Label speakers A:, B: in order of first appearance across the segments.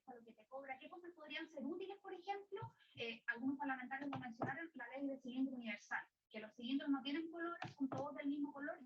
A: esto, lo que te cobra, qué cosas podrían ser útiles, por ejemplo. Algunos parlamentarios lo mencionaron, la ley de cilindro universal, que los cilindros no tienen colores, son todos del mismo color.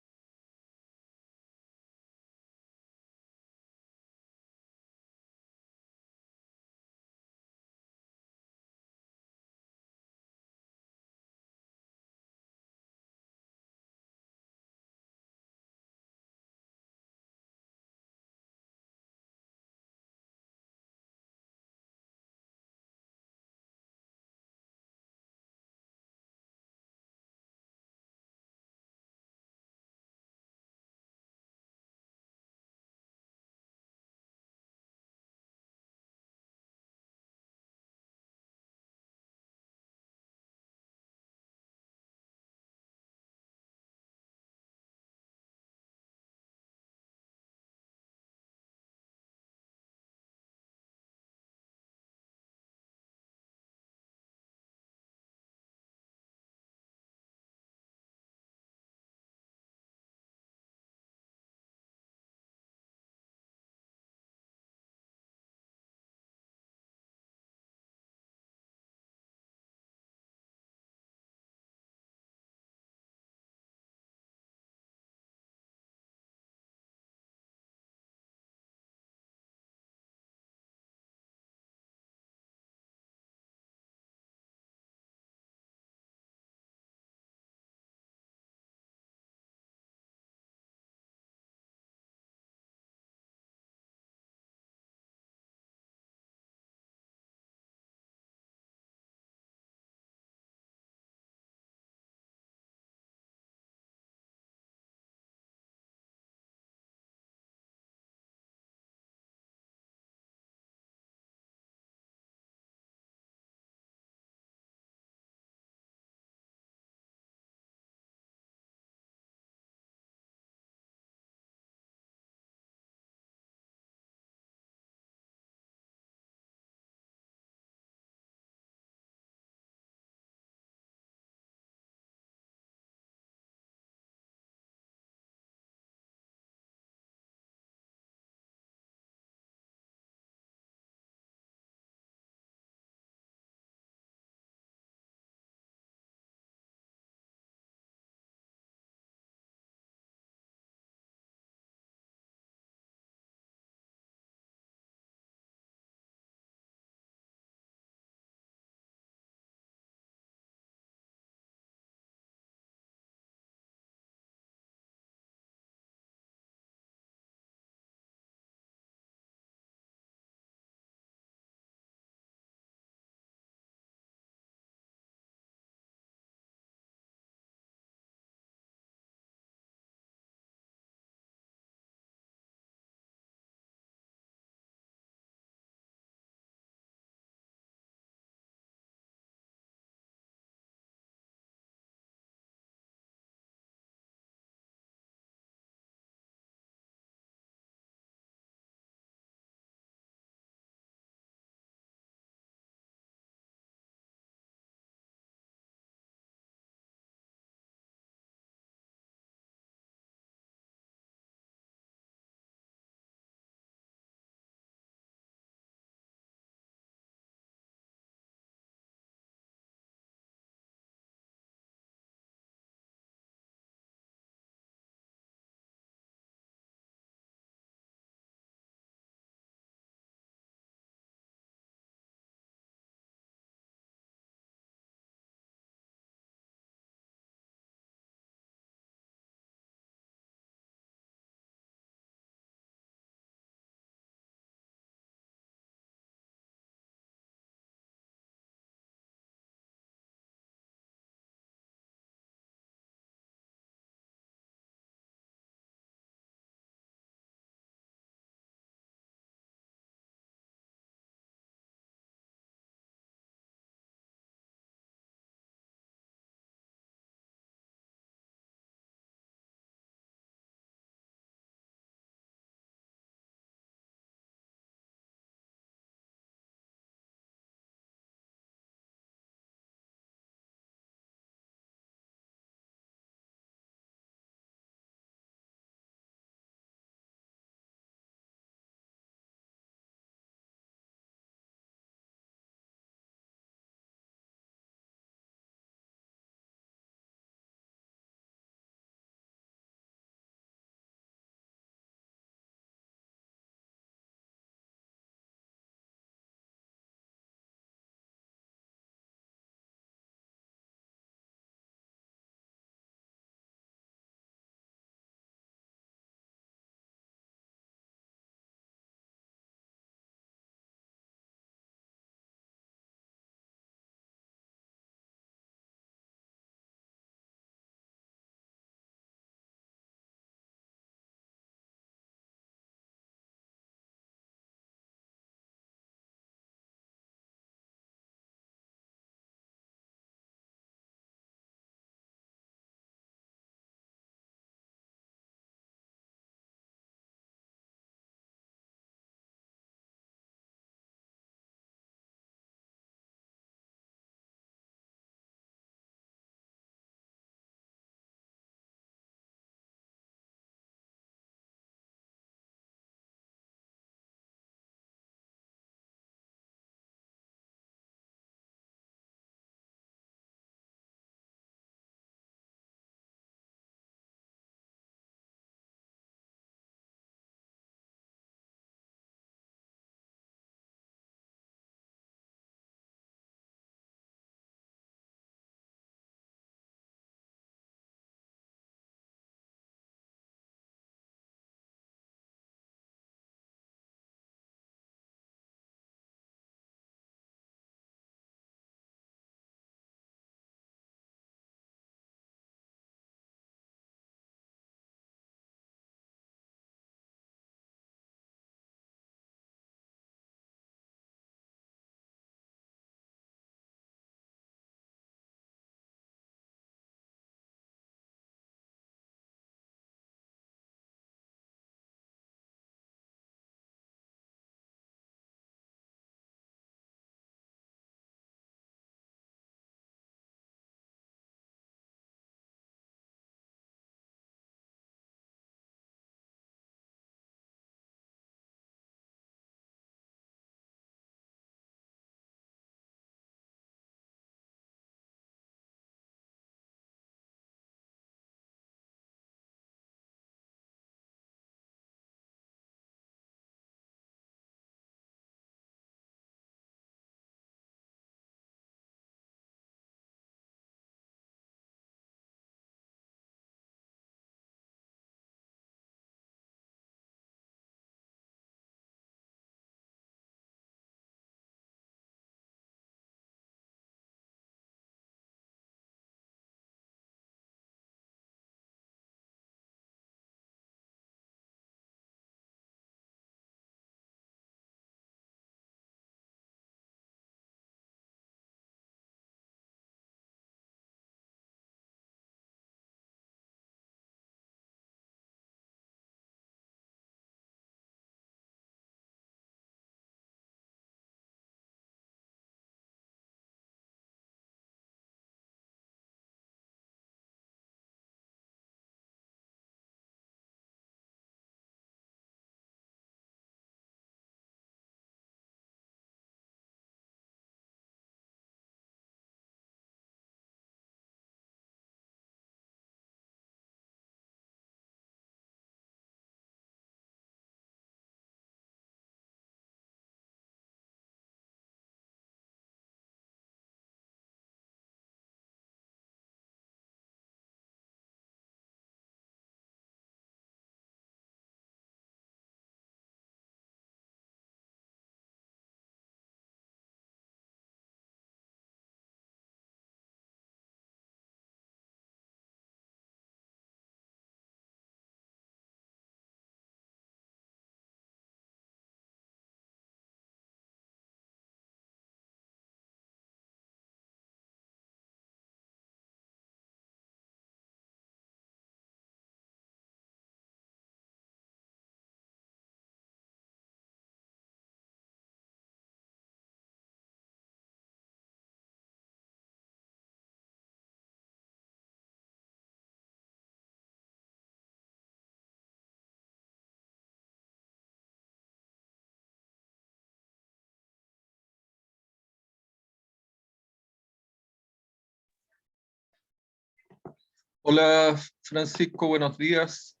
B: Hola Francisco, buenos días.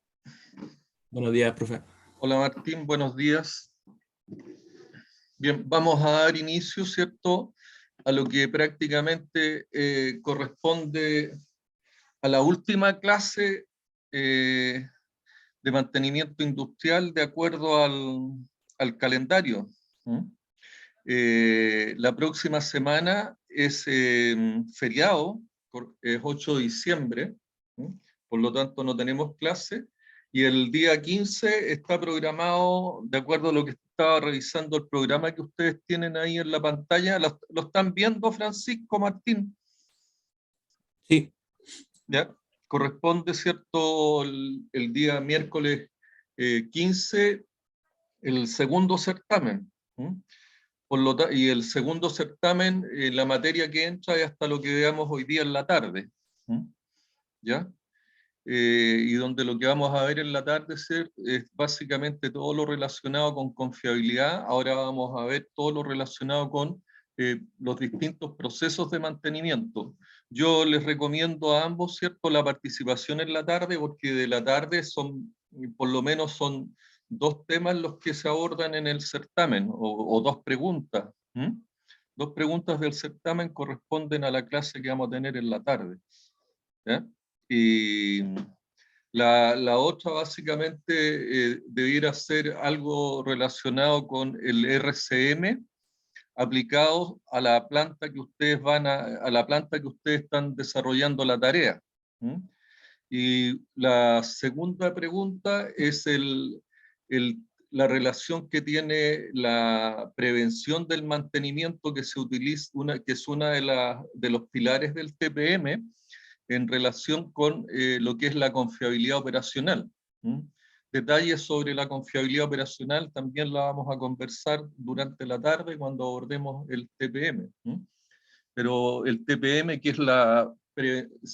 C: Buenos días, profe.
B: Hola Martín, buenos días. Bien, vamos a dar inicio, ¿cierto?, a lo que prácticamente corresponde a la última clase de mantenimiento industrial de acuerdo al calendario. La próxima semana es feriado, es 8 de diciembre, por lo tanto no tenemos clase, y el día 15 está programado, de acuerdo a lo que estaba revisando el programa que ustedes tienen ahí en la pantalla. ¿Lo están viendo, Francisco, Martín?
C: Sí.
B: ¿Ya? Corresponde, ¿cierto?, el día miércoles 15, el segundo certamen. Y el segundo certamen, la materia que entra es hasta lo que veamos hoy día en la tarde. ¿Ya? Y donde lo que vamos a ver en la tarde es básicamente todo lo relacionado con confiabilidad. Ahora vamos a ver todo lo relacionado con los distintos procesos de mantenimiento. Yo les recomiendo a ambos, ¿cierto?, la participación en la tarde, porque de la tarde por lo menos son 2 temas los que se abordan en el certamen, o 2 preguntas. 2 preguntas del certamen corresponden a la clase que vamos a tener en la tarde. ¿Ya? Y la otra básicamente debiera ser algo relacionado con el RCM aplicado a la planta que ustedes a la planta que ustedes están desarrollando la tarea. Y la segunda pregunta es la relación que tiene la prevención del mantenimiento que se utiliza, que es una de los pilares del TPM, en relación con lo que es la confiabilidad operacional. Detalles sobre la confiabilidad operacional también la vamos a conversar durante la tarde cuando abordemos el TPM. Pero el TPM, que es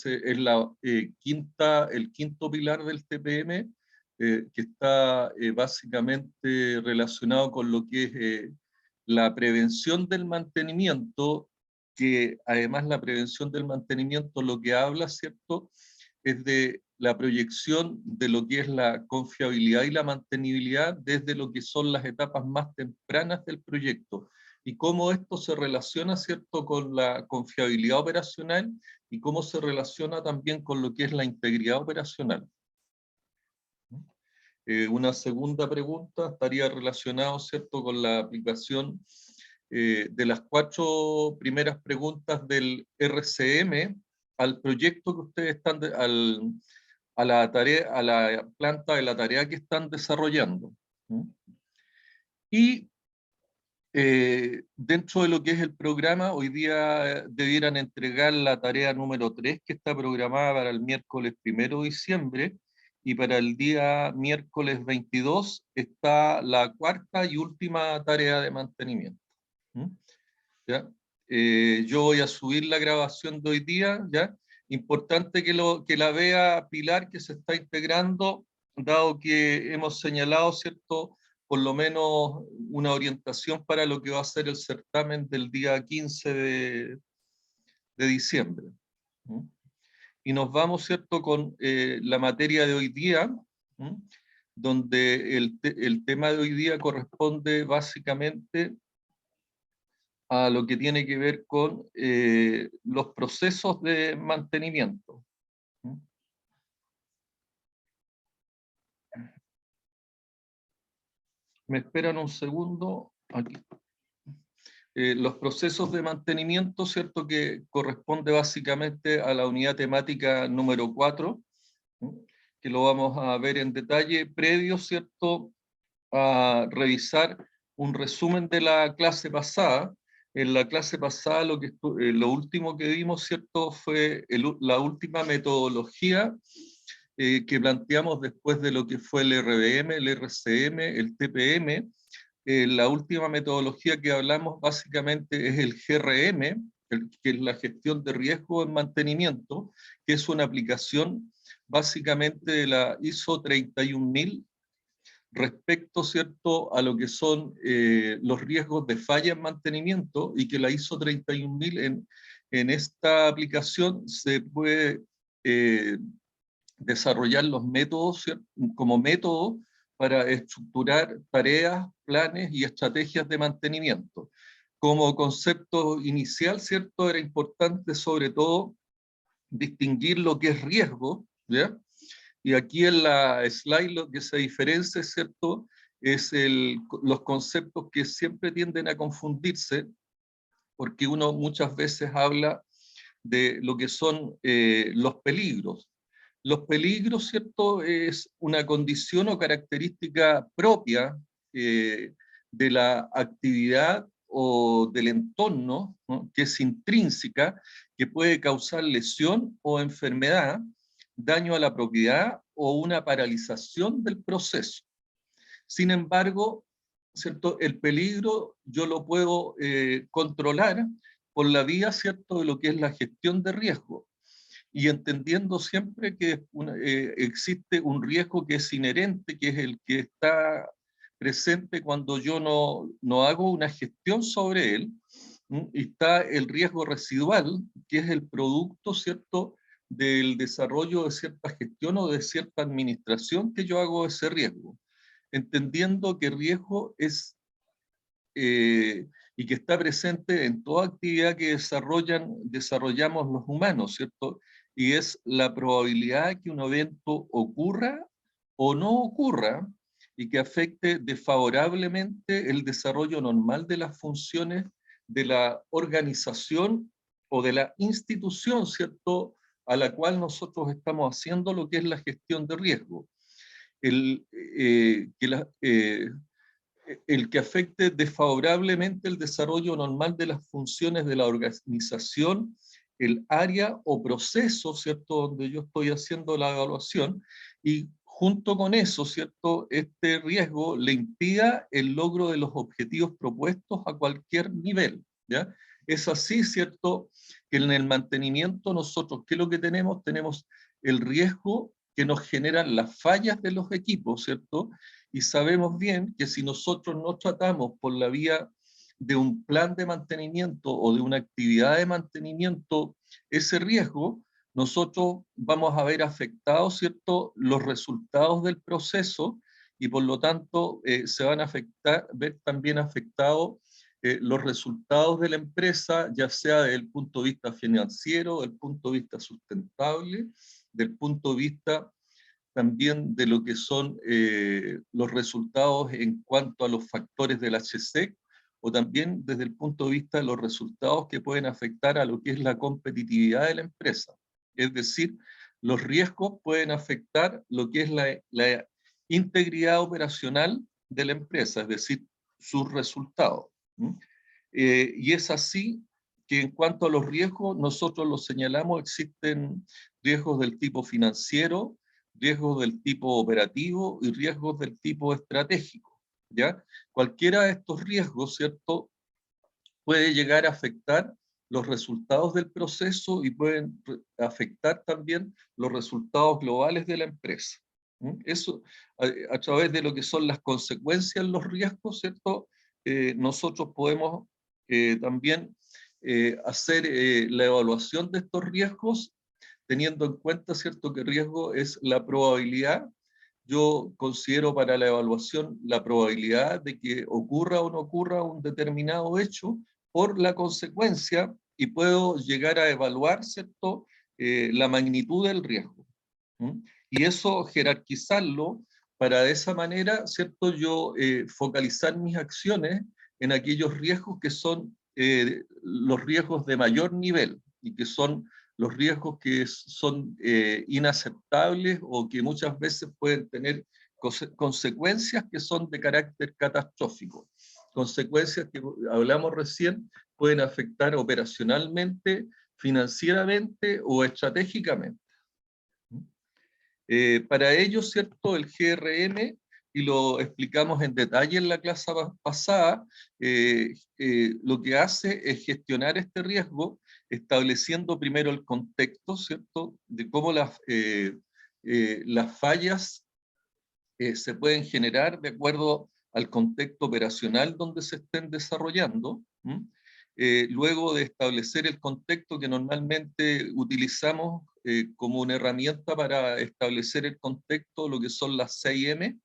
B: el quinto pilar del TPM, que está básicamente relacionado con lo que es la prevención del mantenimiento, que además la prevención del mantenimiento lo que habla, ¿cierto?, es de la proyección de lo que es la confiabilidad y la mantenibilidad desde lo que son las etapas más tempranas del proyecto, y cómo esto se relaciona, ¿cierto?, con la confiabilidad operacional, y cómo se relaciona también con lo que es la integridad operacional. Una segunda pregunta estaría relacionada, ¿cierto?, con la aplicación de las 4 primeras preguntas del RCM al proyecto que ustedes están, a la tarea, a la planta de la tarea que están desarrollando. Y dentro de lo que es el programa, hoy día debieran entregar la tarea número 3, que está programada para el miércoles 1 de diciembre, y para el día miércoles 22 está la 4ª y última tarea de mantenimiento. ¿Ya? Yo voy a subir la grabación de hoy día, ¿ya? Importante que la vea Pilar, que se está integrando, dado que hemos señalado, ¿cierto?, por lo menos una orientación para lo que va a ser el certamen del día 15 de diciembre. Y nos vamos, ¿cierto?, con la materia de hoy día, donde el tema de hoy día corresponde básicamente a lo que tiene que ver con los procesos de mantenimiento. Me esperan un segundo. Aquí. Los procesos de mantenimiento, ¿cierto?, que corresponde básicamente a la unidad temática número 4, que lo vamos a ver en detalle, previo, ¿cierto?, a revisar un resumen de la clase pasada. En la clase pasada lo último que vimos, ¿cierto?, fue la última metodología que planteamos después de lo que fue el RBM, el RCM, el TPM. La última metodología que hablamos básicamente es el GRM, que es la gestión de riesgo en mantenimiento, que es una aplicación básicamente de la ISO 31000 respecto, ¿cierto?, a lo que son los riesgos de falla en mantenimiento, y que la ISO 31000 en esta aplicación se puede desarrollar los métodos, ¿cierto? Como método para estructurar tareas, planes y estrategias de mantenimiento. Como concepto inicial, ¿cierto? Era importante sobre todo distinguir lo que es riesgo, ¿ya? Y aquí en la slide lo que se diferencia, ¿cierto? Es los conceptos que siempre tienden a confundirse, porque uno muchas veces habla de lo que son los peligros. Los peligros, ¿cierto? Es una condición o característica propia de la actividad o del entorno, ¿no? Que es intrínseca, que puede causar lesión o enfermedad, daño a la propiedad o una paralización del proceso. Sin embargo, ¿cierto? El peligro yo lo puedo controlar por la vía, ¿cierto?, de lo que es la gestión de riesgo, y entendiendo siempre que existe un riesgo que es inherente, que es el que está presente cuando yo no hago una gestión sobre él, y está el riesgo residual, que es el producto, ¿cierto?, del desarrollo de cierta gestión o de cierta administración que yo hago de ese riesgo, entendiendo que riesgo es y que está presente en toda actividad que desarrollamos los humanos, ¿cierto? Y es la probabilidad que un evento ocurra o no ocurra y que afecte desfavorablemente el desarrollo normal de las funciones de la organización o de la institución, ¿cierto?, a la cual nosotros estamos haciendo lo que es la gestión de riesgo. El que afecte desfavorablemente el desarrollo normal de las funciones de la organización, el área o proceso, ¿cierto?, donde yo estoy haciendo la evaluación, y junto con eso, ¿cierto?, este riesgo le impida el logro de los objetivos propuestos a cualquier nivel, ¿ya? Es así, ¿cierto?, que en el mantenimiento nosotros, ¿qué es lo que tenemos? Tenemos el riesgo que nos generan las fallas de los equipos, ¿cierto? Y sabemos bien que si nosotros no tratamos por la vía de un plan de mantenimiento o de una actividad de mantenimiento ese riesgo, nosotros vamos a ver afectados, ¿cierto?, los resultados del proceso, y por lo tanto se van a ver también afectados los resultados de la empresa, ya sea desde el punto de vista financiero, del punto de vista sustentable, del punto de vista también de lo que son los resultados en cuanto a los factores del HSEC, o también desde el punto de vista de los resultados que pueden afectar a lo que es la competitividad de la empresa. Es decir, los riesgos pueden afectar lo que es la integridad operacional de la empresa, es decir, sus resultados. Y es así que en cuanto a los riesgos, nosotros los señalamos, existen riesgos del tipo financiero, riesgos del tipo operativo y riesgos del tipo estratégico, ¿ya? Cualquiera de estos riesgos, ¿cierto?, puede llegar a afectar los resultados del proceso y pueden afectar también los resultados globales de la empresa. Eso, a través de lo que son las consecuencias, los riesgos, ¿cierto?, nosotros podemos también hacer la evaluación de estos riesgos, teniendo en cuenta, ¿cierto?, que riesgo es la probabilidad. Yo considero para la evaluación la probabilidad de que ocurra o no ocurra un determinado hecho por la consecuencia, y puedo llegar a evaluar, ¿cierto?, la magnitud del riesgo. Y eso jerarquizarlo para de esa manera, ¿cierto?, yo focalizar mis acciones en aquellos riesgos que son los riesgos de mayor nivel y que son los riesgos que son inaceptables o que muchas veces pueden tener consecuencias que son de carácter catastrófico. Consecuencias que hablamos recién pueden afectar operacionalmente, financieramente o estratégicamente. Para ello, ¿cierto?, el GRM, y lo explicamos en detalle en la clase pasada, lo que hace es gestionar este riesgo, estableciendo primero el contexto, ¿cierto?, de cómo las fallas se pueden generar de acuerdo al contexto operacional donde se estén desarrollando, luego de establecer el contexto que normalmente utilizamos como una herramienta para establecer el contexto, lo que son las 6M.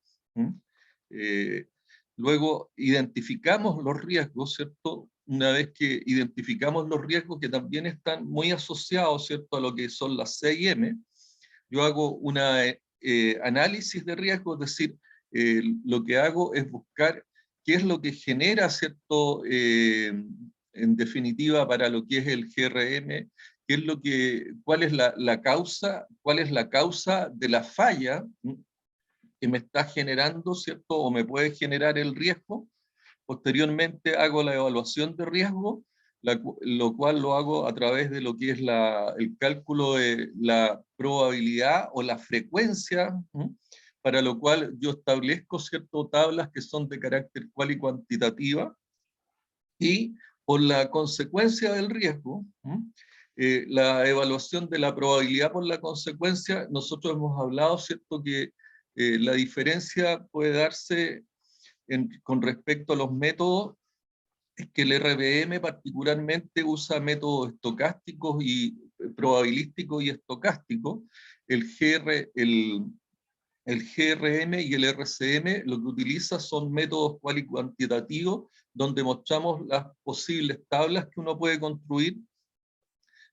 B: Luego identificamos los riesgos, ¿cierto? Una vez que identificamos los riesgos que también están muy asociados, ¿cierto?, a lo que son las 6M, yo hago una análisis de riesgo, es decir, lo que hago es buscar qué es lo que genera, ¿cierto?, en definitiva, para lo que es el GRM, cuál es la causa de la falla que me está generando, ¿cierto?, o me puede generar el riesgo. Posteriormente hago la evaluación de riesgo, lo cual lo hago a través de lo que es el cálculo de la probabilidad o la frecuencia, para lo cual yo establezco ciertas tablas que son de carácter cual y cuantitativa, y por la consecuencia del riesgo, la evaluación de la probabilidad por la consecuencia, nosotros hemos hablado, ¿cierto?, que la diferencia puede darse con respecto a los métodos, es que el RBM particularmente usa métodos estocásticos y probabilísticos y estocásticos. El GRM y el RCM lo que utiliza son métodos cual y cuantitativos, donde mostramos las posibles tablas que uno puede construir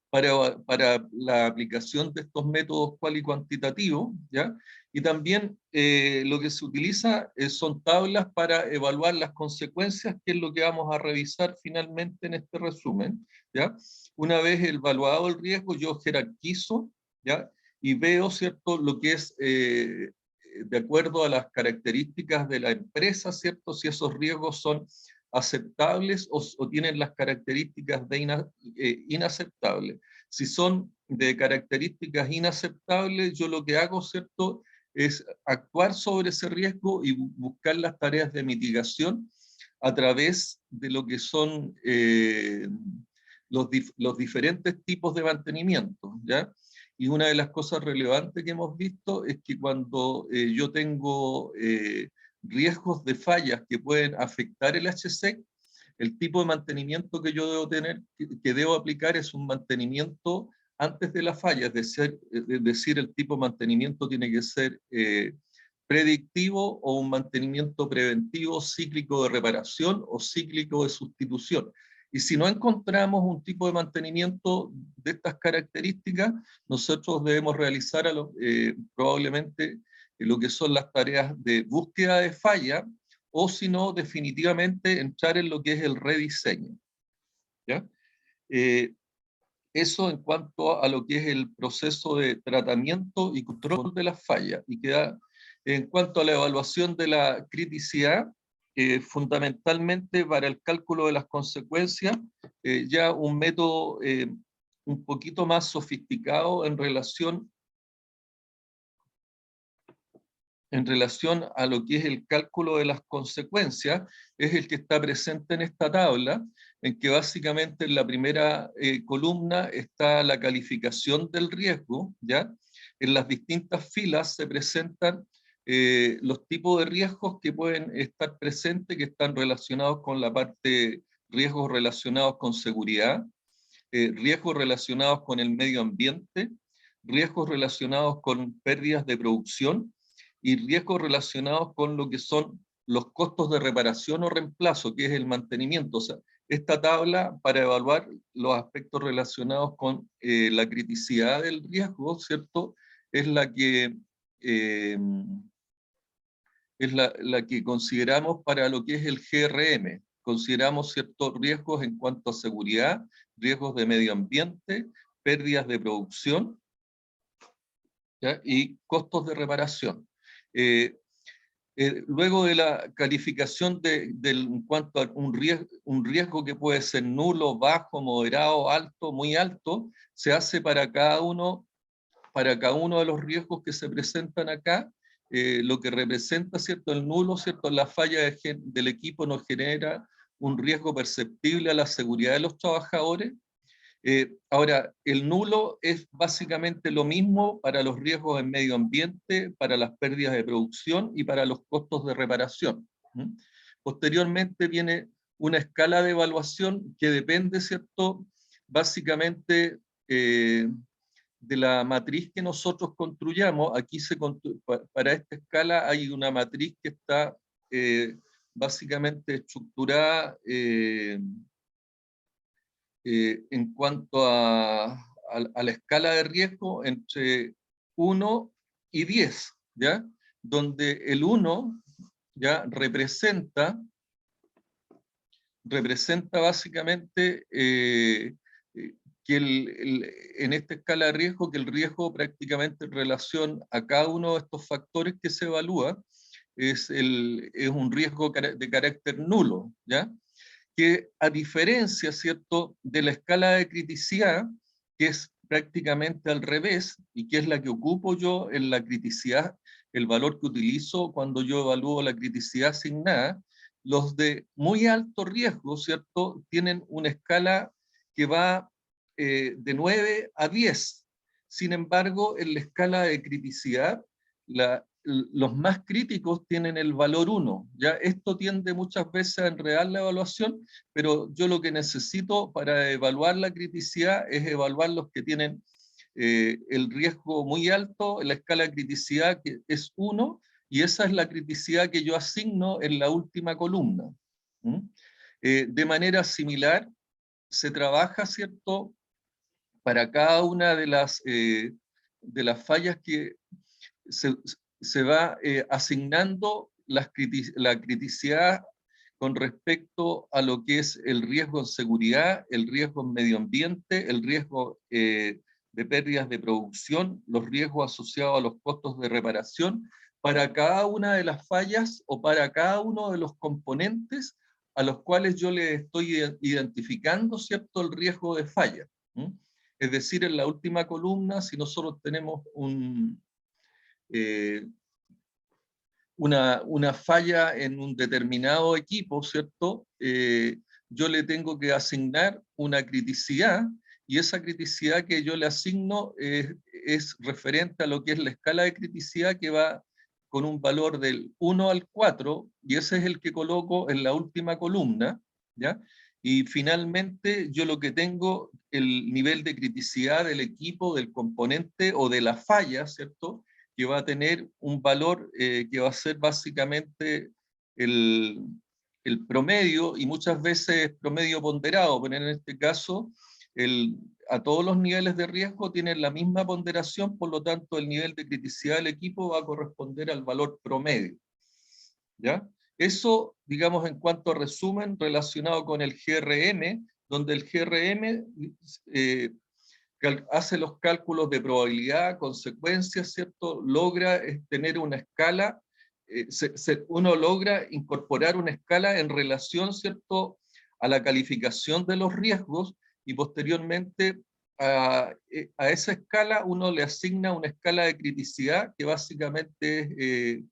B: para la aplicación de estos métodos cual y cuantitativos, ¿ya? Y también lo que se utiliza son tablas para evaluar las consecuencias, que es lo que vamos a revisar finalmente en este resumen, ¿ya? Una vez evaluado el riesgo, yo jerarquizo, ¿ya? Y veo, ¿cierto?, lo que es, de acuerdo a las características de la empresa, ¿cierto?, si esos riesgos son aceptables o tienen las características de inaceptables. Si son de características inaceptables, yo lo que hago, ¿cierto?, es actuar sobre ese riesgo y buscar las tareas de mitigación a través de lo que son los diferentes tipos de mantenimiento, ¿ya? Y una de las cosas relevantes que hemos visto es que cuando yo tengo riesgos de fallas que pueden afectar el HSEC, el tipo de mantenimiento que yo debo tener, que debo aplicar, es un mantenimiento antes de la falla, es decir, el tipo de mantenimiento tiene que ser predictivo o un mantenimiento preventivo, cíclico de reparación o cíclico de sustitución. Y si no encontramos un tipo de mantenimiento de estas características, nosotros debemos realizar probablemente lo que son las tareas de búsqueda de falla, o si no, definitivamente entrar en lo que es el rediseño, ¿ya? Eso en cuanto a lo que es el proceso de tratamiento y control de las fallas. Y queda, en cuanto a la evaluación de la criticidad, fundamentalmente para el cálculo de las consecuencias, ya un método un poquito más sofisticado en relación a lo que es el cálculo de las consecuencias, es el que está presente en esta tabla, en que básicamente en la primera columna está la calificación del riesgo, ¿ya? En las distintas filas se presentan los tipos de riesgos que pueden estar presentes, que están relacionados con la parte riesgos relacionados con seguridad, riesgos relacionados con el medio ambiente, riesgos relacionados con pérdidas de producción, y riesgos relacionados con lo que son los costos de reparación o reemplazo, que es el mantenimiento. O sea, esta tabla para evaluar los aspectos relacionados con la criticidad del riesgo, ¿cierto?, es la que consideramos para lo que es el GRM. Consideramos ciertos riesgos en cuanto a seguridad, riesgos de medio ambiente, pérdidas de producción, ¿ya?, y costos de reparación. Luego de la calificación en cuanto a un riesgo que puede ser nulo, bajo, moderado, alto, muy alto, se hace para cada uno de los riesgos que se presentan acá, lo que representa, ¿cierto?, el nulo, ¿cierto?, la falla del equipo nos genera un riesgo perceptible a la seguridad de los trabajadores. Ahora, el nulo es básicamente lo mismo para los riesgos en medio ambiente, para las pérdidas de producción y para los costos de reparación. Posteriormente viene una escala de evaluación que depende, ¿cierto?, básicamente de la matriz que nosotros construyamos. Aquí para esta escala hay una matriz que está básicamente estructurada en cuanto a la escala de riesgo entre 1 y 10, ¿ya? Donde el 1 ya representa básicamente que en esta escala de riesgo, que el riesgo prácticamente en relación a cada uno de estos factores que se evalúa es un riesgo de carácter nulo, ¿ya? Que a diferencia, ¿cierto?, de la escala de criticidad, que es prácticamente al revés, y que es la que ocupo yo en la criticidad, el valor que utilizo cuando yo evalúo la criticidad asignada, los de muy alto riesgo, ¿cierto?, tienen una escala que va de 9 a 10. Sin embargo, en la escala de criticidad, los más críticos tienen el valor 1. ¿Ya? Esto tiende muchas veces a enredar la evaluación, pero yo lo que necesito para evaluar la criticidad es evaluar los que tienen el riesgo muy alto, en la escala de criticidad que es 1, y esa es la criticidad que yo asigno en la última columna. De manera similar, se trabaja, ¿cierto?, para cada una de las fallas que se va asignando la criticidad con respecto a lo que es el riesgo en seguridad, el riesgo en medio ambiente, el riesgo de pérdidas de producción, los riesgos asociados a los costos de reparación, para cada una de las fallas o para cada uno de los componentes a los cuales yo le estoy identificando, ¿cierto?, el riesgo de falla. Es decir, en la última columna, si nosotros tenemos una falla en un determinado equipo, ¿cierto? Yo le tengo que asignar una criticidad, y esa criticidad que yo le asigno es referente a lo que es la escala de criticidad, que va con un valor del 1 al 4, y ese es el que coloco en la última columna, ¿ya? Y finalmente yo lo que tengo, el nivel de criticidad del equipo, del componente o de la falla, ¿cierto?, que va a tener un valor que va a ser básicamente el promedio, y muchas veces promedio ponderado, pero en este caso a todos los niveles de riesgo tienen la misma ponderación, por lo tanto el nivel de criticidad del equipo va a corresponder al valor promedio. ¿Ya? Eso, digamos, en cuanto a resumen relacionado con el GRM, donde el GRM hace los cálculos de probabilidad, consecuencias, ¿cierto? Logra tener una escala, uno logra incorporar una escala en relación, ¿cierto?, a la calificación de los riesgos, y posteriormente a esa escala uno le asigna una escala de criticidad que básicamente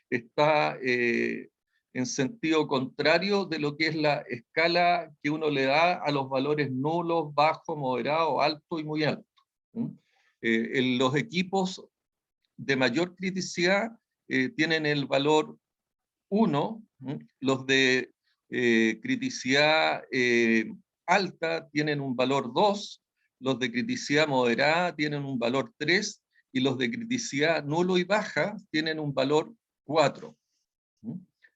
B: está en sentido contrario de lo que es la escala que uno le da a los valores nulos, bajo, moderado, alto y muy alto. En los equipos de mayor criticidad tienen el valor 1, los de criticidad alta tienen un valor 2, los de criticidad moderada tienen un valor 3, y los de criticidad nulo y baja tienen un valor 4.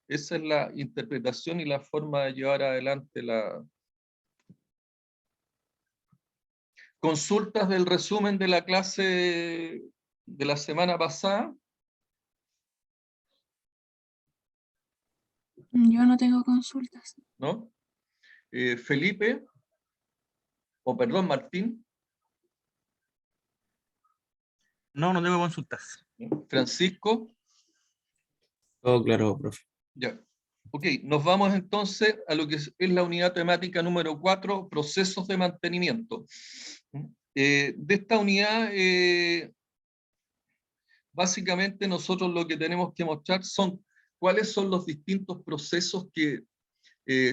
B: Esa es la interpretación y la forma de llevar adelante la... ¿Consultas del resumen de la clase de la semana pasada?
D: Yo no tengo consultas.
B: ¿No? Felipe, o perdón, Martín.
E: No, no tengo consultas.
B: Francisco.
C: Todo claro, profe.
B: Ya. Ok, nos vamos entonces a lo que es la unidad temática número 4, procesos de mantenimiento. De esta unidad, básicamente nosotros lo que tenemos que mostrar son cuáles son los distintos procesos que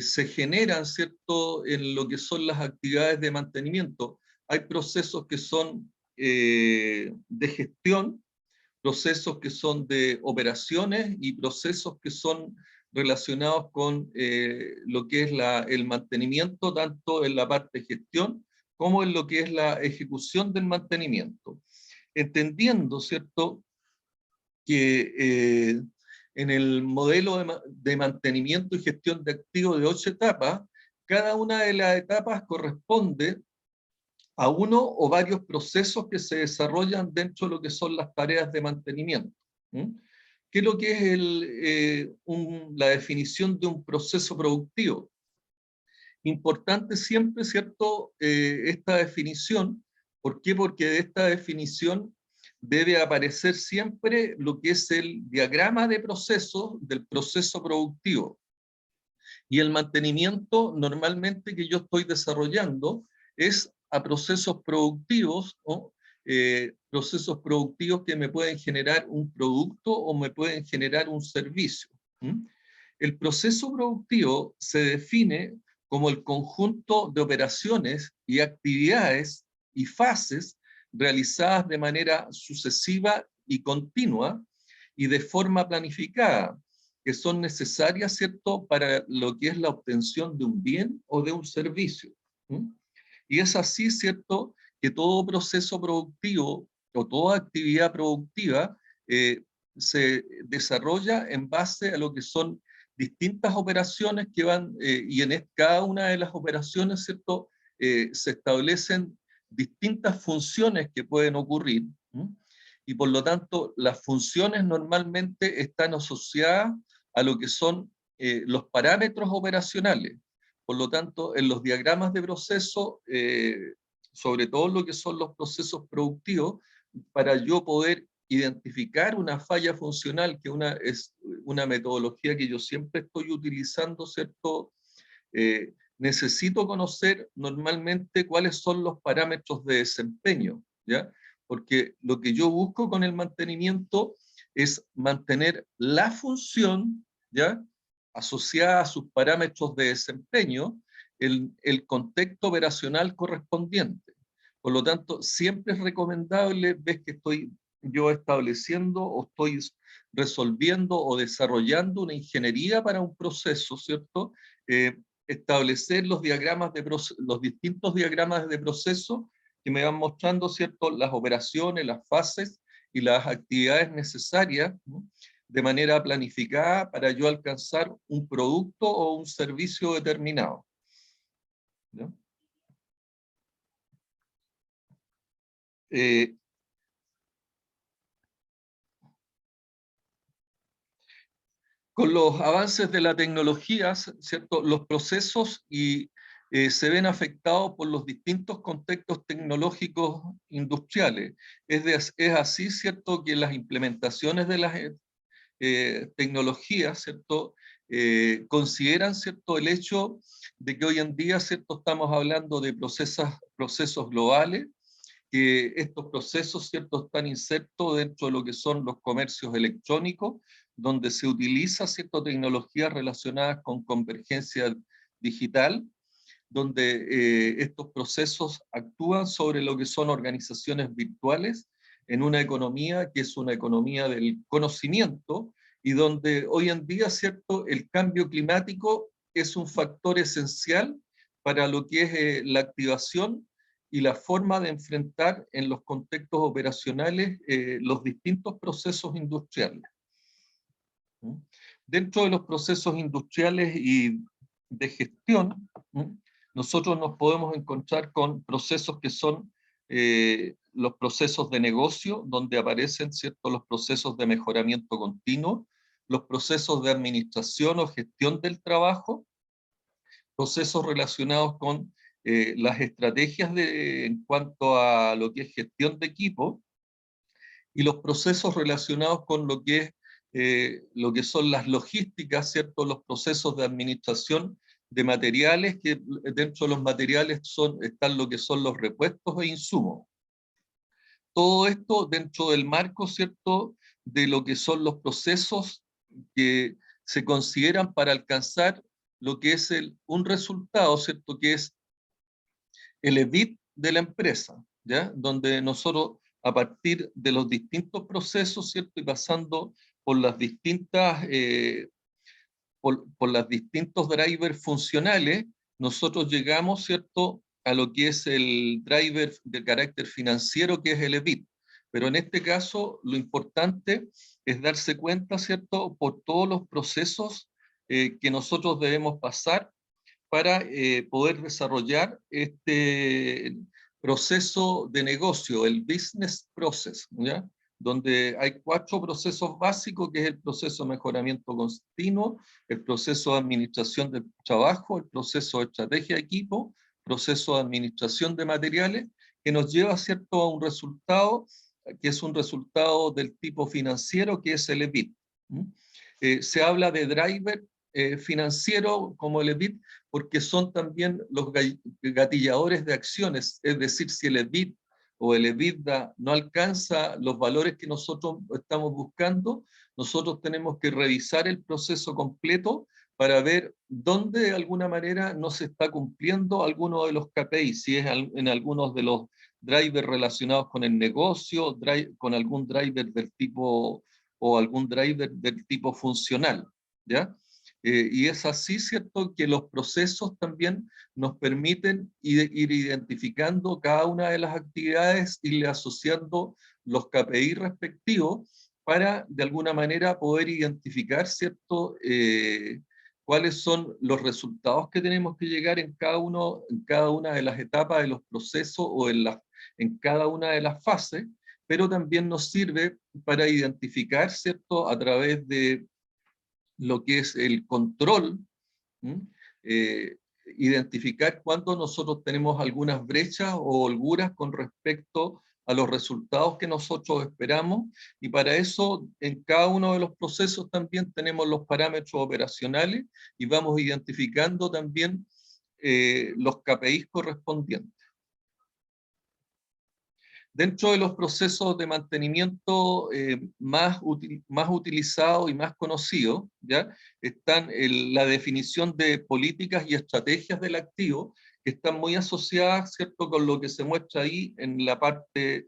B: se generan, ¿cierto?, en lo que son las actividades de mantenimiento. Hay procesos que son de gestión, procesos que son de operaciones y procesos que son relacionados con lo que es el mantenimiento, tanto en la parte de gestión como en lo que es la ejecución del mantenimiento. Entendiendo, ¿cierto?, que en el modelo de mantenimiento y gestión de activos de 8 etapas, cada una de las etapas corresponde a uno o varios procesos que se desarrollan dentro de lo que son las tareas de mantenimiento. ¿Qué es lo que es la definición de un proceso productivo? Importante siempre, ¿cierto?, esta definición. ¿Por qué? Porque de esta definición debe aparecer siempre lo que es el diagrama de procesos del proceso productivo. Y el mantenimiento normalmente que yo estoy desarrollando es a procesos productivos, ¿no? Procesos productivos que me pueden generar un producto o me pueden generar un servicio. El proceso productivo se define como el conjunto de operaciones y actividades y fases realizadas de manera sucesiva y continua y de forma planificada, que son necesarias, ¿cierto?, para lo que es la obtención de un bien o de un servicio. Y es así, ¿cierto?, que todo proceso productivo o toda actividad productiva se desarrolla en base a lo que son distintas operaciones que van, y en cada una de las operaciones, ¿cierto?, se establecen distintas funciones que pueden ocurrir, y por lo tanto las funciones normalmente están asociadas a lo que son los parámetros operacionales. Por lo tanto, en los diagramas de proceso, sobre todo lo que son los procesos productivos, para yo poder identificar una falla funcional, que es una metodología que yo siempre estoy utilizando, ¿cierto? Necesito conocer normalmente cuáles son los parámetros de desempeño, ¿ya? Porque lo que yo busco con el mantenimiento es mantener la función, ¿ya?, asociada a sus parámetros de desempeño, el contexto operacional correspondiente. Por lo tanto, siempre es recomendable, ves que estoy yo estableciendo o estoy resolviendo o desarrollando una ingeniería para un proceso, ¿cierto? Establecer los distintos diagramas de proceso que me van mostrando, ¿cierto?, las operaciones, las fases y las actividades necesarias, ¿no?, de manera planificada para yo alcanzar un producto o un servicio determinado. ¿Ya? Con los avances de la tecnología, ¿cierto?, los procesos se ven afectados por los distintos contextos tecnológicos industriales. Es así, ¿cierto?, que las implementaciones de las tecnologías, ¿cierto?, consideran, ¿cierto?, el hecho de que hoy en día, ¿cierto?, estamos hablando de procesos globales, que estos procesos, ¿cierto?, están insertos dentro de lo que son los comercios electrónicos, donde se utiliza, ¿cierto?, tecnologías relacionadas con convergencia digital, donde estos procesos actúan sobre lo que son organizaciones virtuales en una economía que es una economía del conocimiento, y donde hoy en día, ¿cierto?, el cambio climático es un factor esencial para lo que es la activación y la forma de enfrentar en los contextos operacionales los distintos procesos industriales. Dentro de los procesos industriales y de gestión, nosotros nos podemos encontrar con procesos que son los procesos de negocio, donde aparecen, ¿cierto?, los procesos de mejoramiento continuo, los procesos de administración o gestión del trabajo, procesos relacionados con las estrategias en cuanto a lo que es gestión de equipo, y los procesos relacionados con lo que son las logísticas, ¿cierto?, los procesos de administración de materiales, que dentro de los materiales están lo que son los repuestos e insumos. Todo esto dentro del marco, ¿cierto?, de lo que son los procesos que se consideran para alcanzar lo que es un resultado, ¿cierto?, que es el EBIT de la empresa, ¿ya? Donde nosotros, a partir de los distintos procesos, ¿cierto?, y pasando por por los distintos drivers funcionales, nosotros llegamos, ¿cierto?, a lo que es el driver de carácter financiero, que es el EBIT. Pero en este caso, lo importante es darse cuenta, ¿cierto?, por todos los procesos que nosotros debemos pasar para poder desarrollar este proceso de negocio, el business process, ¿ya? Donde hay 4 procesos básicos, que es el proceso de mejoramiento continuo, el proceso de administración del trabajo, el proceso de estrategia de equipo, proceso de administración de materiales, que nos lleva, ¿cierto?, a un resultado, que es un resultado del tipo financiero, que es el EBIT. Se habla de driver financiero como el EBIT, porque son también los gatilladores de acciones, es decir, si el EBIT o el EBITDA no alcanza los valores que nosotros estamos buscando, nosotros tenemos que revisar el proceso completo para ver dónde de alguna manera no se está cumpliendo alguno de los KPI, si es en algunos de los drivers relacionados con el negocio, con algún driver del tipo o algún driver del tipo funcional, ¿ya? Y es así, ¿cierto?, que los procesos también nos permiten ir identificando cada una de las actividades, irle asociando los KPI respectivos para, de alguna manera, poder identificar, ¿cierto?, cuáles son los resultados que tenemos que llegar en cada una de las etapas de los procesos o en cada una de las fases, pero también nos sirve para identificar, ¿cierto?, a través de lo que es el control, identificar cuándo nosotros tenemos algunas brechas o holguras con respecto a los resultados que nosotros esperamos, y para eso en cada uno de los procesos también tenemos los parámetros operacionales y vamos identificando también los KPIs correspondientes. Dentro de los procesos de mantenimiento más utilizados y más conocidos, ¿ya?, están la definición de políticas y estrategias del activo, que están muy asociadas, ¿cierto?, con lo que se muestra ahí en la parte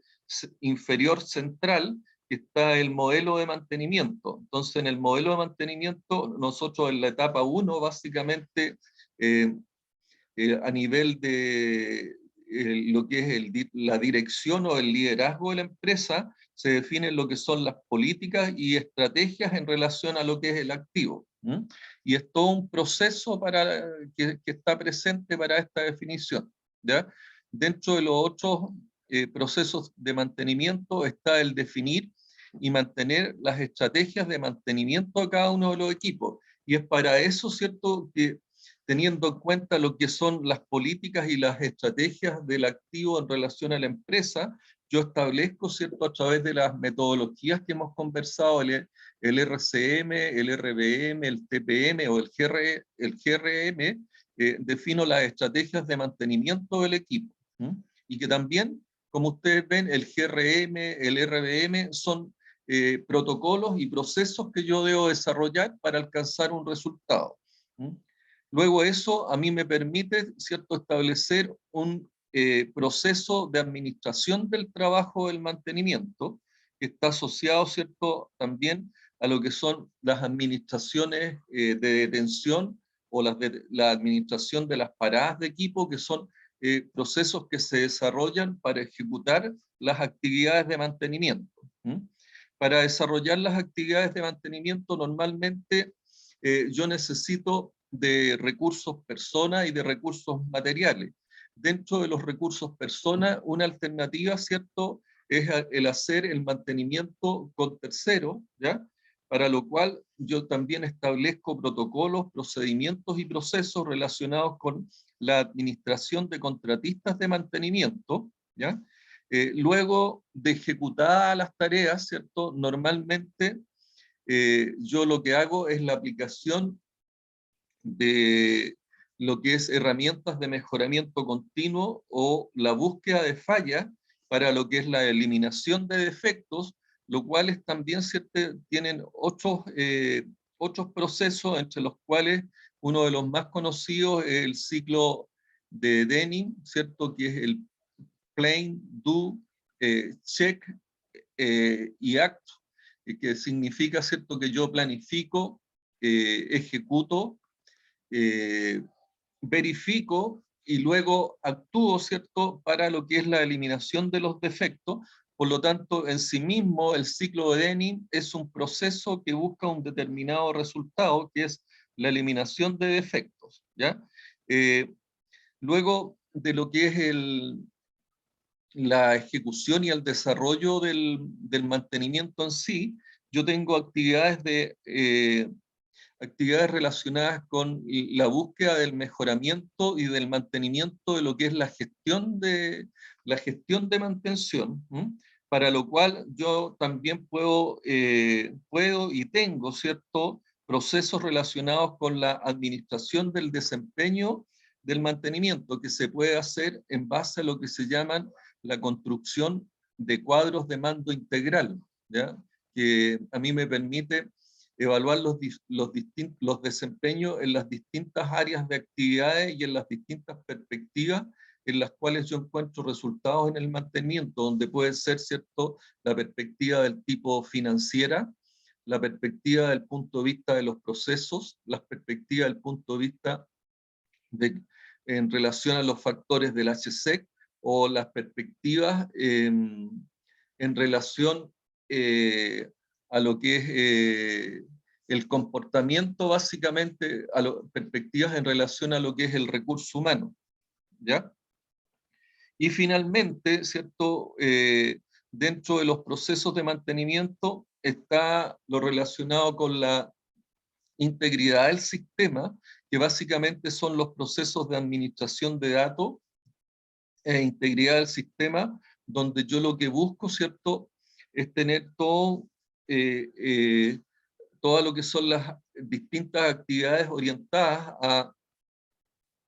B: inferior central, que está el modelo de mantenimiento. Entonces, en el modelo de mantenimiento, nosotros en la etapa 1, básicamente, a nivel de lo que es la dirección o el liderazgo de la empresa, se definen lo que son las políticas y estrategias en relación a lo que es el activo. Y es todo un proceso que está presente para esta definición, ¿ya? Dentro de los otros procesos de mantenimiento está el definir y mantener las estrategias de mantenimiento de cada uno de los equipos. Y es para eso, ¿cierto?, que teniendo en cuenta lo que son las políticas y las estrategias del activo en relación a la empresa, yo establezco, ¿cierto?, a través de las metodologías que hemos conversado, el RCM, el RBM, el TPM o el GRM, defino las estrategias de mantenimiento del equipo. Y que también, como ustedes ven, el GRM, el RBM son protocolos y procesos que yo debo desarrollar para alcanzar un resultado. Luego eso a mí me permite, ¿cierto?, establecer un proceso de administración del trabajo del mantenimiento, que está asociado, ¿cierto?, también a lo que son las administraciones de detención o la administración de las paradas de equipo, que son procesos que se desarrollan para ejecutar las actividades de mantenimiento. Para desarrollar las actividades de mantenimiento, normalmente yo necesito de recursos personas y de recursos materiales. Dentro de los recursos personas, una alternativa, ¿cierto?, es el hacer el mantenimiento con terceros, ¿ya?, para lo cual yo también establezco protocolos, procedimientos y procesos relacionados con la administración de contratistas de mantenimiento, ¿ya? Luego de ejecutadas las tareas, ¿cierto?, normalmente yo lo que hago es la aplicación de lo que es herramientas de mejoramiento continuo o la búsqueda de fallas para lo que es la eliminación de defectos, lo cual también, ¿cierto?, tienen otros procesos, entre los cuales uno de los más conocidos es el ciclo de Deming, ¿cierto?, que es el Plan, Do, Check y Act, que significa, ¿cierto?, que yo planifico, ejecuto, verifico y luego actúo, ¿cierto?, para lo que es la eliminación de los defectos. Por lo tanto, en sí mismo, el ciclo de Denning es un proceso que busca un determinado resultado, que es la eliminación de defectos, ¿ya? Luego de lo que es la ejecución y el desarrollo del mantenimiento en sí, yo tengo actividades relacionadas con la búsqueda del mejoramiento y del mantenimiento de lo que es la gestión de mantención, ¿m? Para lo cual yo también puedo y tengo, ¿cierto?, procesos relacionados con la administración del desempeño del mantenimiento, que se puede hacer en base a lo que se llaman la construcción de cuadros de mando integral, ¿ya? Que a mí me permite evaluar los desempeños en las distintas áreas de actividades y en las distintas perspectivas en las cuales yo encuentro resultados en el mantenimiento, donde puede ser, ¿cierto?, la perspectiva del tipo financiera, la perspectiva del punto de vista de los procesos, la perspectiva del punto de vista en relación a los factores del HSEC, o las perspectivas en relación a lo que es el comportamiento, básicamente, perspectivas en relación a lo que es el recurso humano, ¿ya? Y finalmente, ¿cierto?, dentro de los procesos de mantenimiento está lo relacionado con la integridad del sistema, que básicamente son los procesos de administración de datos e integridad del sistema, donde yo lo que busco, ¿cierto?, es tener todo lo que son las distintas actividades orientadas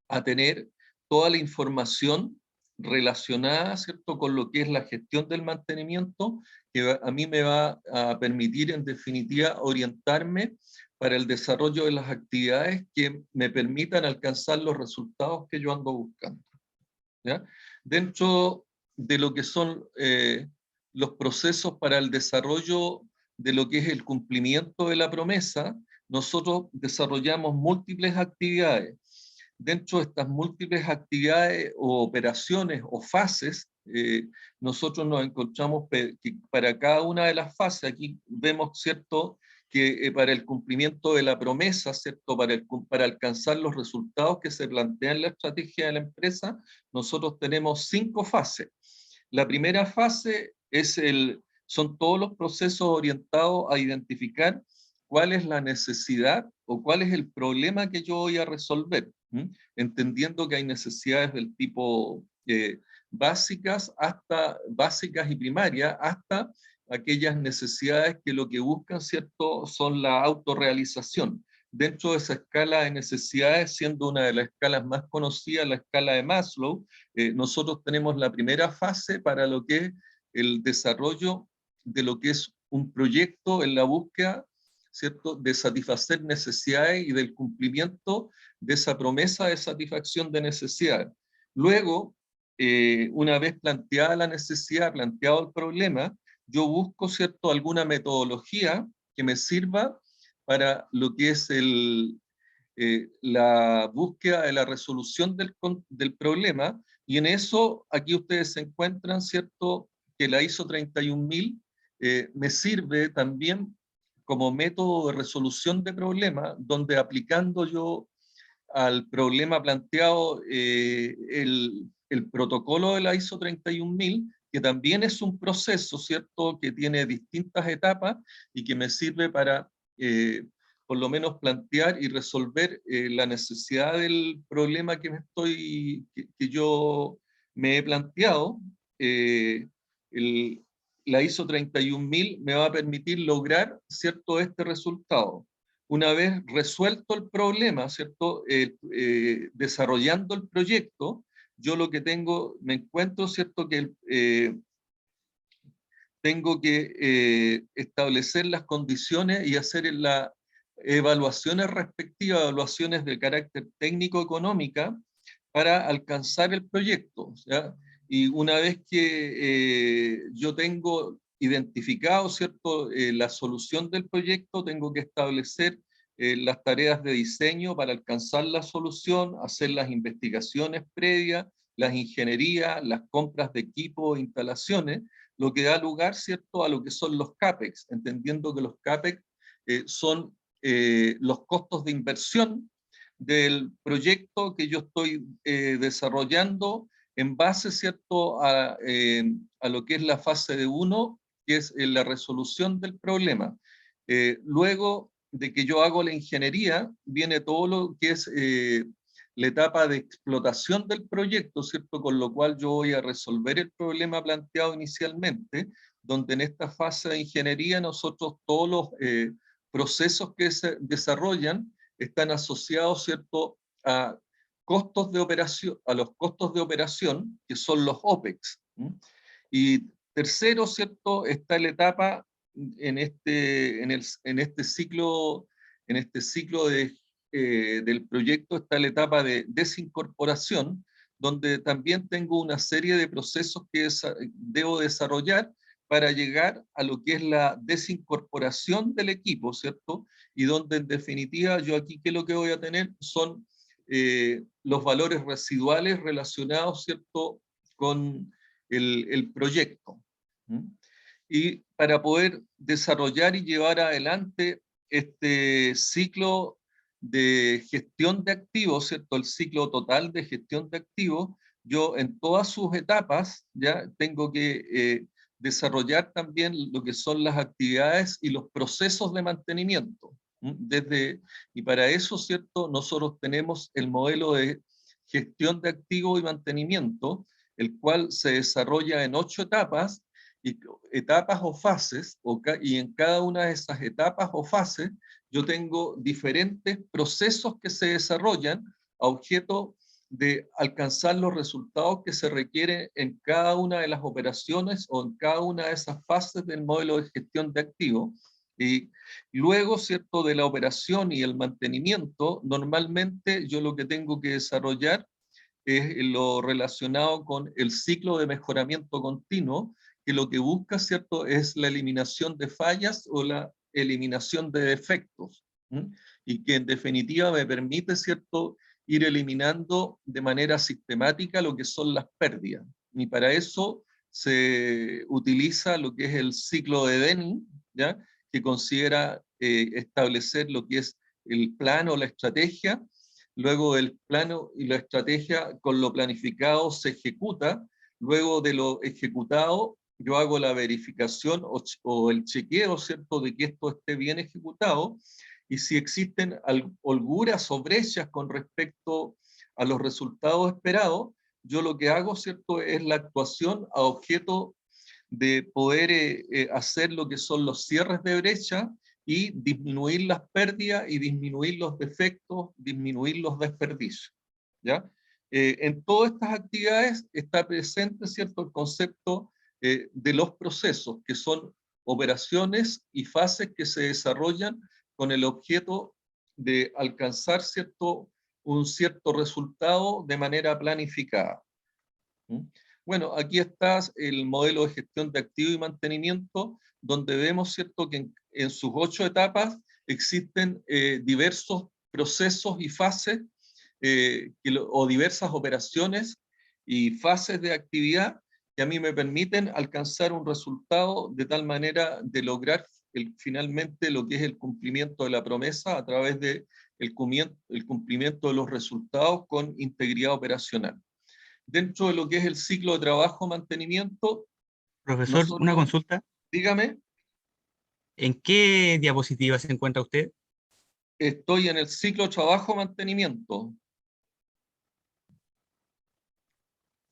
B: a tener toda la información relacionada, ¿cierto?, con lo que es la gestión del mantenimiento, que a mí me va a permitir, en definitiva, orientarme para el desarrollo de las actividades que me permitan alcanzar los resultados que yo ando buscando, ¿ya? Dentro de lo que son los procesos para el desarrollo de lo que es el cumplimiento de la promesa, nosotros desarrollamos múltiples actividades. Dentro de estas múltiples actividades o operaciones o fases, nosotros nos encontramos que para cada una de las fases, aquí vemos, ¿cierto?, que para el cumplimiento de la promesa, ¿cierto?, para alcanzar los resultados que se plantean en la estrategia de la empresa, nosotros tenemos 5 fases. La primera fase son todos los procesos orientados a identificar cuál es la necesidad o cuál es el problema que yo voy a resolver, entendiendo que hay necesidades del tipo básicas y primarias, hasta aquellas necesidades que lo que buscan, ¿cierto?, son la autorrealización. Dentro de esa escala de necesidades, siendo una de las escalas más conocidas, la escala de Maslow, nosotros tenemos la primera fase para lo que es el desarrollo de lo que es un proyecto en la búsqueda, ¿cierto?, de satisfacer necesidades y del cumplimiento de esa promesa de satisfacción de necesidades. Luego, una vez planteada la necesidad, planteado el problema, yo busco, ¿cierto?, alguna metodología que me sirva para lo que es la búsqueda de la resolución del problema, y en eso aquí ustedes se encuentran, ¿cierto?, que la ISO 31000 me sirve también como método de resolución de problemas, donde aplicando yo al problema planteado el protocolo de la ISO 31000, que también es un proceso, ¿cierto?, que tiene distintas etapas y que me sirve para, por lo menos, plantear y resolver la necesidad del problema que yo me he planteado. La ISO 31000 me va a permitir lograr, ¿cierto?, este resultado. Una vez resuelto el problema, ¿cierto?, desarrollando el proyecto, yo lo que me encuentro, ¿cierto?, que tengo que establecer las condiciones y hacer las evaluaciones respectivas, evaluaciones de carácter técnico-económica, para alcanzar el proyecto, ¿ya? Y una vez que yo tengo identificado, ¿cierto?, la solución del proyecto, tengo que establecer las tareas de diseño para alcanzar la solución, hacer las investigaciones previas, las ingenierías, las compras de equipo e instalaciones, lo que da lugar, ¿cierto?, a lo que son los CAPEX, entendiendo que los CAPEX son los costos de inversión del proyecto que yo estoy desarrollando en base, ¿cierto?, a lo que es la fase de 1, que es la resolución del problema. Luego de que yo hago la ingeniería, viene todo lo que es la etapa de explotación del proyecto, ¿cierto?, con lo cual yo voy a resolver el problema planteado inicialmente, donde en esta fase de ingeniería nosotros todos los procesos que se desarrollan están asociados, ¿cierto?, a costos de operación, a los costos de operación, que son los OPEX. Y tercero, ¿cierto?, está la etapa en este ciclo del proyecto, está la etapa de desincorporación, donde también tengo una serie de procesos que debo desarrollar para llegar a lo que es la desincorporación del equipo, ¿cierto? Y donde en definitiva yo aquí, ¿qué es lo que voy a tener? Son los valores residuales relacionados, ¿cierto?, con el proyecto. Y para poder desarrollar y llevar adelante este ciclo de gestión de activos, ¿cierto?, el ciclo total de gestión de activos, yo en todas sus etapas ya tengo que desarrollar también lo que son las actividades y los procesos de mantenimiento. Y para eso, ¿cierto?, nosotros tenemos el modelo de gestión de activos y mantenimiento, el cual se desarrolla en 8 etapas, y etapas o fases, y en cada una de esas etapas o fases yo tengo diferentes procesos que se desarrollan a objeto de alcanzar los resultados que se requieren en cada una de las operaciones o en cada una de esas fases del modelo de gestión de activos. Y luego, ¿cierto?, de la operación y el mantenimiento, normalmente yo lo que tengo que desarrollar es lo relacionado con el ciclo de mejoramiento continuo, que lo que busca, ¿cierto?, es la eliminación de fallas o la eliminación de defectos, y que en definitiva me permite, ¿cierto?, ir eliminando de manera sistemática lo que son las pérdidas. Y para eso se utiliza lo que es el ciclo de Deming, ¿ya?, que considera establecer lo que es el plan o la estrategia. Luego del plano y la estrategia, con lo planificado se ejecuta. Luego de lo ejecutado, yo hago la verificación o el chequeo, ¿cierto?, de que esto esté bien ejecutado, y si existen holguras o brechas con respecto a los resultados esperados, yo lo que hago, ¿cierto?, es la actuación a objeto de poder hacer lo que son los cierres de brecha y disminuir las pérdidas y disminuir los defectos, disminuir los desperdicios, ¿ya? En todas estas actividades está presente, ¿cierto?, el concepto de los procesos, que son operaciones y fases que se desarrollan con el objeto de alcanzar, ¿cierto?, un cierto resultado de manera planificada. Bueno, aquí está el modelo de gestión de activos y mantenimiento, donde vemos, ¿cierto?, que en sus 8 etapas existen diversos procesos y fases o diversas operaciones y fases de actividad que a mí me permiten alcanzar un resultado de tal manera de lograr finalmente lo que es el cumplimiento de la promesa a través de el cumplimiento de los resultados con integridad operacional. Dentro de lo que es el ciclo de trabajo mantenimiento,
E: Profesor, una consulta.
B: Dígame.
E: ¿En qué diapositiva se encuentra usted?
B: Estoy en el ciclo trabajo mantenimiento.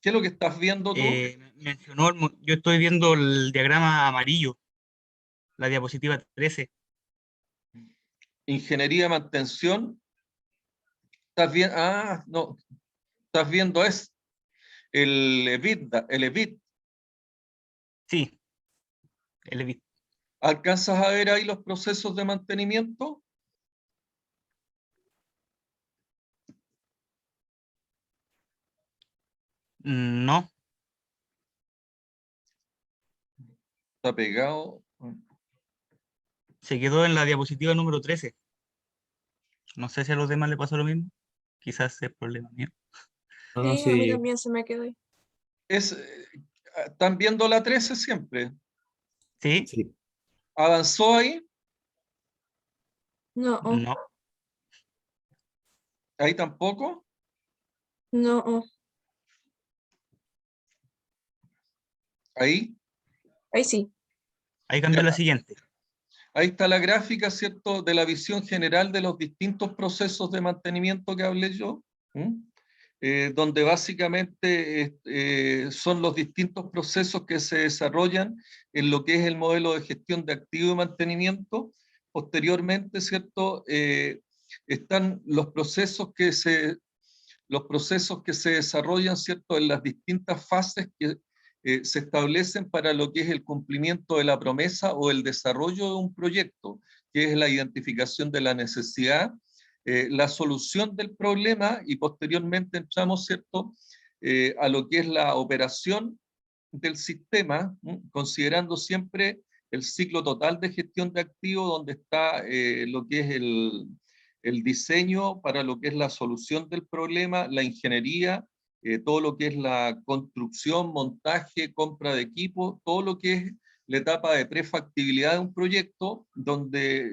B: ¿Qué es lo que estás viendo tú?
E: Mencionó, yo estoy viendo el diagrama amarillo, la diapositiva 13.
B: Ingeniería de mantención. ¿Estás viendo? Ah, no. Estás viendo es el EBIT.
E: Sí, el EBIT.
B: ¿Alcanzas a ver ahí los procesos de mantenimiento?
E: No,
B: Está pegado.
E: se quedó en la diapositiva número 13. No sé si a los demás les pasó lo mismo. Quizás sea problema mío.
C: No, no,
D: Sí, a mí
C: sí,
D: también se me quedó ahí.
B: Están viendo la 13 siempre.
E: Sí,
C: sí.
B: ¿Avanzó ahí?
D: No,
E: no.
B: ¿Ahí tampoco?
D: no,
B: ¿Ahí?
D: ahí sí.
E: Ahí cambió la
B: Ya.
E: siguiente.
B: Ahí está la gráfica, ¿cierto?, de la visión general de los distintos procesos de mantenimiento que hablé yo, donde básicamente son los distintos procesos que se desarrollan en lo que es el modelo de gestión de activo y mantenimiento. Posteriormente, ¿cierto?, están los procesos que se desarrollan, ¿cierto?, en las distintas fases que se establecen para lo que es el cumplimiento de la promesa o el desarrollo de un proyecto, que es la identificación de la necesidad, la solución del problema y posteriormente entramos, ¿cierto?, a lo que es la operación del sistema, considerando siempre el ciclo total de gestión de activos, donde está lo que es el diseño para lo que es la solución del problema, la ingeniería, todo lo que es la construcción, montaje, compra de equipo, todo lo que es la etapa de prefactibilidad de un proyecto, donde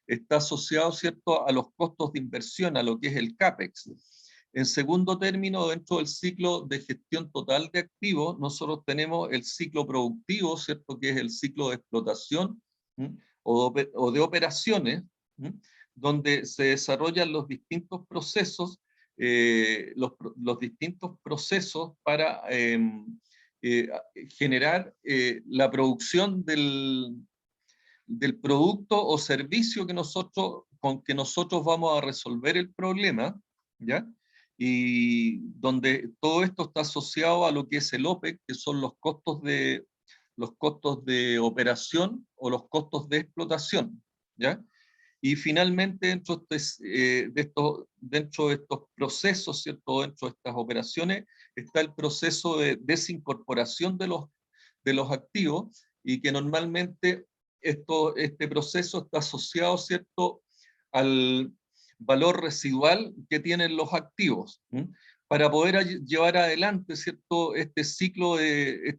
B: está asociado, ¿cierto?, a los costos de inversión, a lo que es el CAPEX. En segundo término, dentro del ciclo de gestión total de activos, nosotros tenemos el ciclo productivo, ¿cierto?, que es el ciclo de explotación o de operaciones, donde se desarrollan los distintos procesos, los distintos procesos para generar la producción del producto o servicio con que nosotros vamos a resolver el problema, ¿ya? Y donde todo esto está asociado a lo que es el OPEX, que son los costos de operación o los costos de explotación, ¿ya? Y finalmente, dentro de estos procesos, ¿cierto?, dentro de estas operaciones, está el proceso de desincorporación de los activos y que normalmente este proceso está asociado, ¿cierto?, al valor residual que tienen los activos. Para poder llevar adelante, ¿cierto?, este ciclo de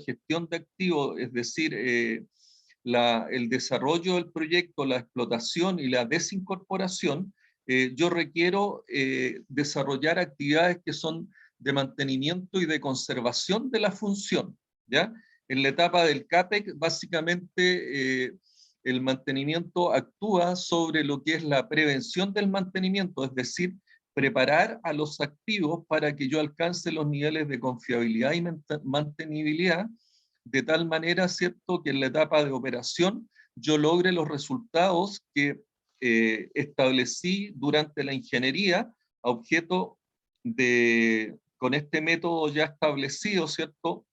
B: gestión de activos, es decir, el desarrollo del proyecto, la explotación y la desincorporación, yo requiero desarrollar actividades que son de mantenimiento y de conservación de la función, ¿ya? En la etapa del CAPEX, básicamente, el mantenimiento actúa sobre lo que es la prevención del mantenimiento, es decir, preparar a los activos para que yo alcance los niveles de confiabilidad y mantenibilidad, de tal manera, ¿cierto?, que en la etapa de operación yo logre los resultados que establecí durante la ingeniería a objeto con este método ya establecido, ¿cierto?,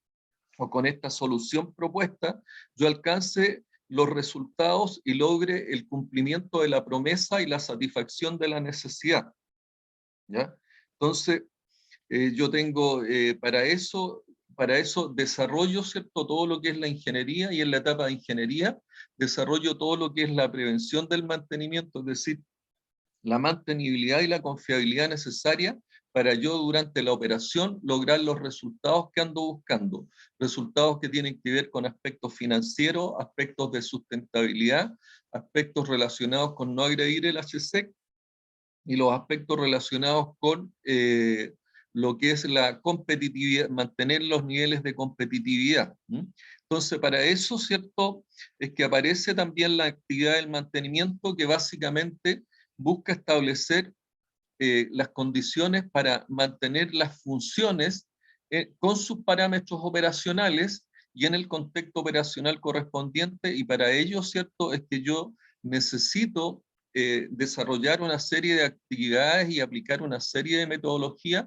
B: o con esta solución propuesta, yo alcance los resultados y logre el cumplimiento de la promesa y la satisfacción de la necesidad, ¿ya? Entonces, yo tengo para eso desarrollo, ¿cierto?, todo lo que es la ingeniería, y en la etapa de ingeniería desarrollo todo lo que es la prevención del mantenimiento, es decir, la mantenibilidad y la confiabilidad necesaria para yo durante la operación lograr los resultados que ando buscando, resultados que tienen que ver con aspectos financieros, aspectos de sustentabilidad, aspectos relacionados con no agredir el HSEC y los aspectos relacionados con lo que es la competitividad, mantener los niveles de competitividad. Entonces, para eso, ¿cierto?, es que aparece también la actividad del mantenimiento, que básicamente busca establecer las condiciones para mantener las funciones con sus parámetros operacionales y en el contexto operacional correspondiente, y para ello, ¿cierto?, es que yo necesito desarrollar una serie de actividades y aplicar una serie de metodologías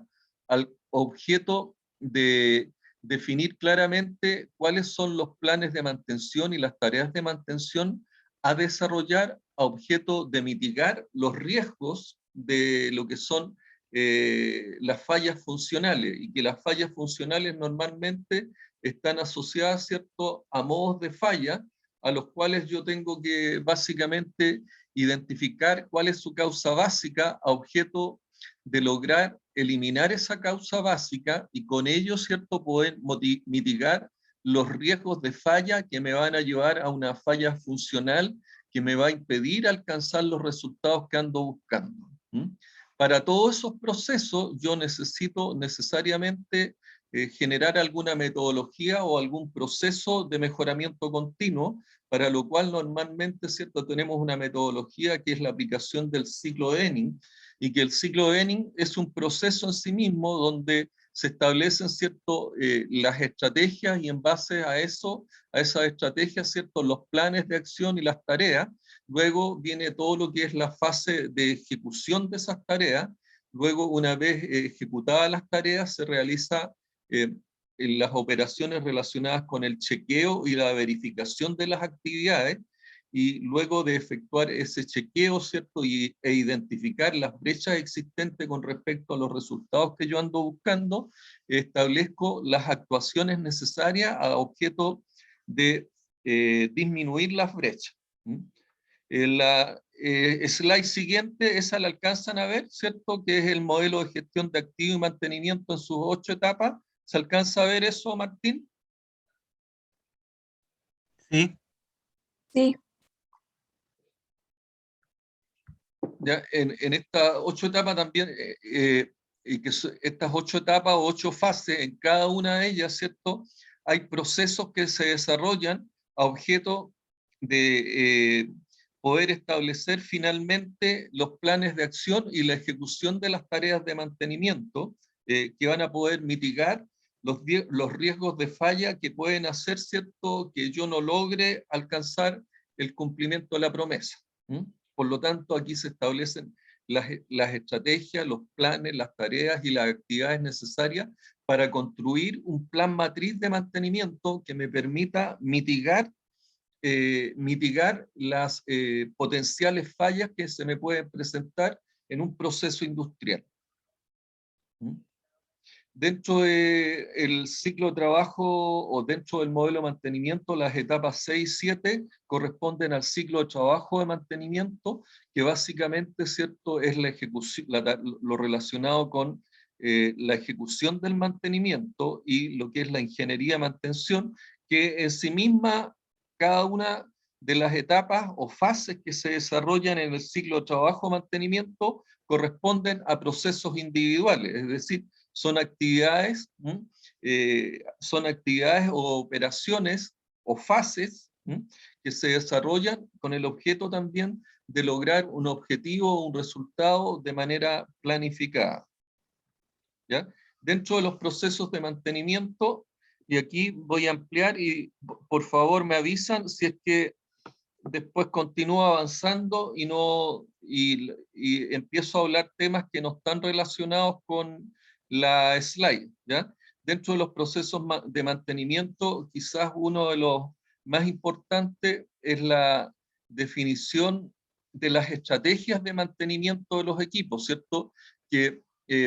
B: al objeto de definir claramente cuáles son los planes de mantención y las tareas de mantención a desarrollar a objeto de mitigar los riesgos de lo que son las fallas funcionales, y que las fallas funcionales normalmente están asociadas, ¿cierto?, a modos de falla a los cuales yo tengo que básicamente identificar cuál es su causa básica a objeto de lograr eliminar esa causa básica y con ello, ¿cierto?, poder mitigar los riesgos de falla que me van a llevar a una falla funcional que me va a impedir alcanzar los resultados que ando buscando. Para todos esos procesos yo necesito necesariamente generar alguna metodología o algún proceso de mejoramiento continuo, para lo cual normalmente, ¿cierto?, tenemos una metodología que es la aplicación del ciclo Denning, y que el ciclo Denning es un proceso en sí mismo donde se establecen, ¿cierto?, las estrategias, y en base a eso, a esas estrategias, ¿cierto?, los planes de acción y las tareas. Luego viene todo lo que es la fase de ejecución de esas tareas. Luego, una vez ejecutadas las tareas, se realiza en las operaciones relacionadas con el chequeo y la verificación de las actividades, y luego de efectuar ese chequeo, ¿cierto?, e identificar las brechas existentes con respecto a los resultados que yo ando buscando, establezco las actuaciones necesarias a objeto de disminuir las brechas. La slide siguiente, esa la alcanzan a ver, ¿cierto?, que es el modelo de gestión de activo y mantenimiento en sus 8 etapas. ¿Se alcanza a ver eso, Martín?
E: Sí,
D: Sí,
B: Ya, en estas 8 etapas también, y que estas 8 etapas o 8 fases, en cada una de ellas, ¿cierto?, hay procesos que se desarrollan a objeto de poder establecer finalmente los planes de acción y la ejecución de las tareas de mantenimiento que van a poder mitigar los riesgos de falla que pueden hacer, ¿cierto?, que yo no logre alcanzar el cumplimiento de la promesa. Por lo tanto, aquí se establecen las estrategias, los planes, las tareas y las actividades necesarias para construir un plan matriz de mantenimiento que me permita mitigar las potenciales fallas que se me pueden presentar en un proceso industrial. Dentro del ciclo de trabajo o dentro del modelo de mantenimiento, las etapas 6 y 7 corresponden al ciclo de trabajo de mantenimiento, que básicamente, ¿cierto?, es la ejecución, lo relacionado con la ejecución del mantenimiento y lo que es la ingeniería de mantención, que en sí misma cada una de las etapas o fases que se desarrollan en el ciclo de trabajo de mantenimiento corresponden a procesos individuales, es decir, son actividades o operaciones o fases que se desarrollan con el objeto también de lograr un objetivo o un resultado de manera planificada. ¿Ya? Dentro de los procesos de mantenimiento, y aquí voy a ampliar y por favor me avisan si es que después continúo avanzando y empiezo a hablar temas que no están relacionados con la slide, ¿ya? Dentro de los procesos de mantenimiento, quizás uno de los más importantes es la definición de las estrategias de mantenimiento de los equipos, ¿cierto? Que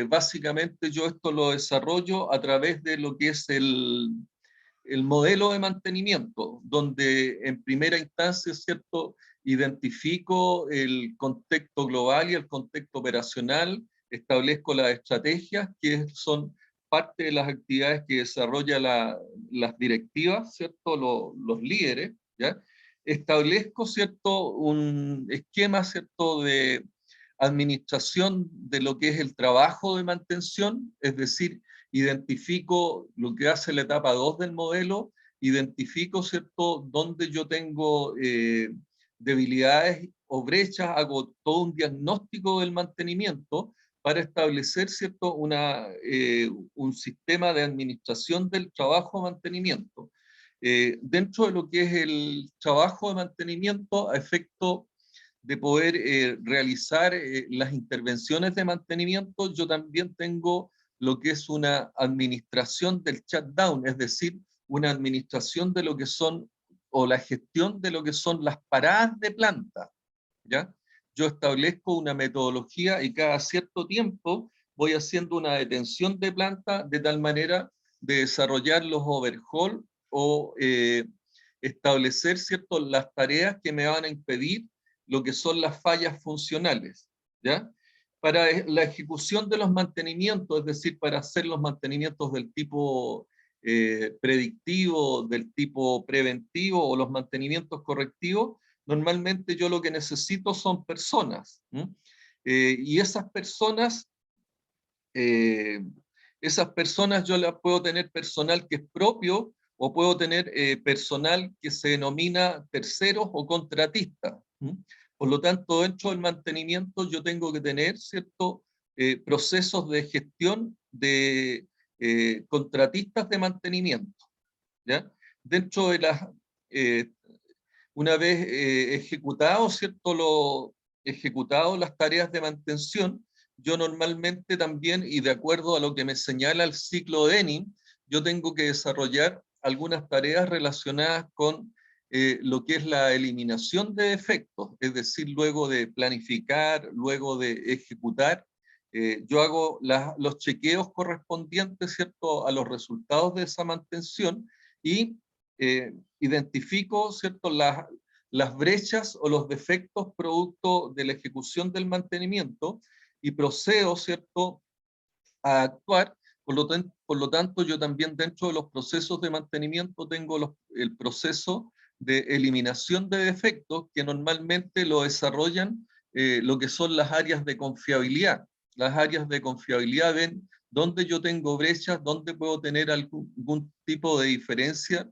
B: básicamente yo esto lo desarrollo a través de lo que es el modelo de mantenimiento, donde en primera instancia, ¿cierto?, identifico el contexto global y el contexto operacional, establezco las estrategias que son parte de las actividades que desarrolla las directivas, ¿cierto?, los líderes, ¿ya? Establezco, ¿cierto?, un esquema, ¿cierto?, de administración de lo que es el trabajo de mantención, es decir, identifico lo que hace la etapa 2 del modelo, identifico, ¿cierto?, dónde yo tengo debilidades o brechas, hago todo un diagnóstico del mantenimiento para establecer, ¿cierto?, un sistema de administración del trabajo de mantenimiento. Dentro de lo que es el trabajo de mantenimiento, a efecto de poder realizar las intervenciones de mantenimiento, yo también tengo lo que es una administración del shutdown, es decir, una administración de lo que son, o la gestión de lo que son las paradas de planta, ¿ya? Yo establezco una metodología y cada cierto tiempo voy haciendo una detención de planta de tal manera de desarrollar los overhaul o establecer, ¿cierto?, las tareas que me van a impedir lo que son las fallas funcionales, ¿ya? Para la ejecución de los mantenimientos, es decir, para hacer los mantenimientos del tipo predictivo, del tipo preventivo o los mantenimientos correctivos, normalmente yo lo que necesito son personas. Y esas personas yo las puedo tener personal que es propio o puedo tener personal que se denomina terceros o contratistas. Por lo tanto, dentro del mantenimiento yo tengo que tener ciertos procesos de gestión de contratistas de mantenimiento, ¿ya? Dentro de las, una vez ejecutado las tareas de mantención, yo normalmente también, y de acuerdo a lo que me señala el ciclo Denning, yo tengo que desarrollar algunas tareas relacionadas con lo que es la eliminación de defectos, es decir, luego de planificar, luego de ejecutar, yo hago los chequeos correspondientes, ¿cierto?, a los resultados de esa mantención y identifico, ¿cierto?, las brechas o los defectos producto de la ejecución del mantenimiento y procedo, ¿cierto?, a actuar. Por lo tanto, yo también dentro de los procesos de mantenimiento tengo el proceso de eliminación de defectos que normalmente lo desarrollan lo que son las áreas de confiabilidad. Las áreas de confiabilidad ven dónde yo tengo brechas, dónde puedo tener algún tipo de diferencia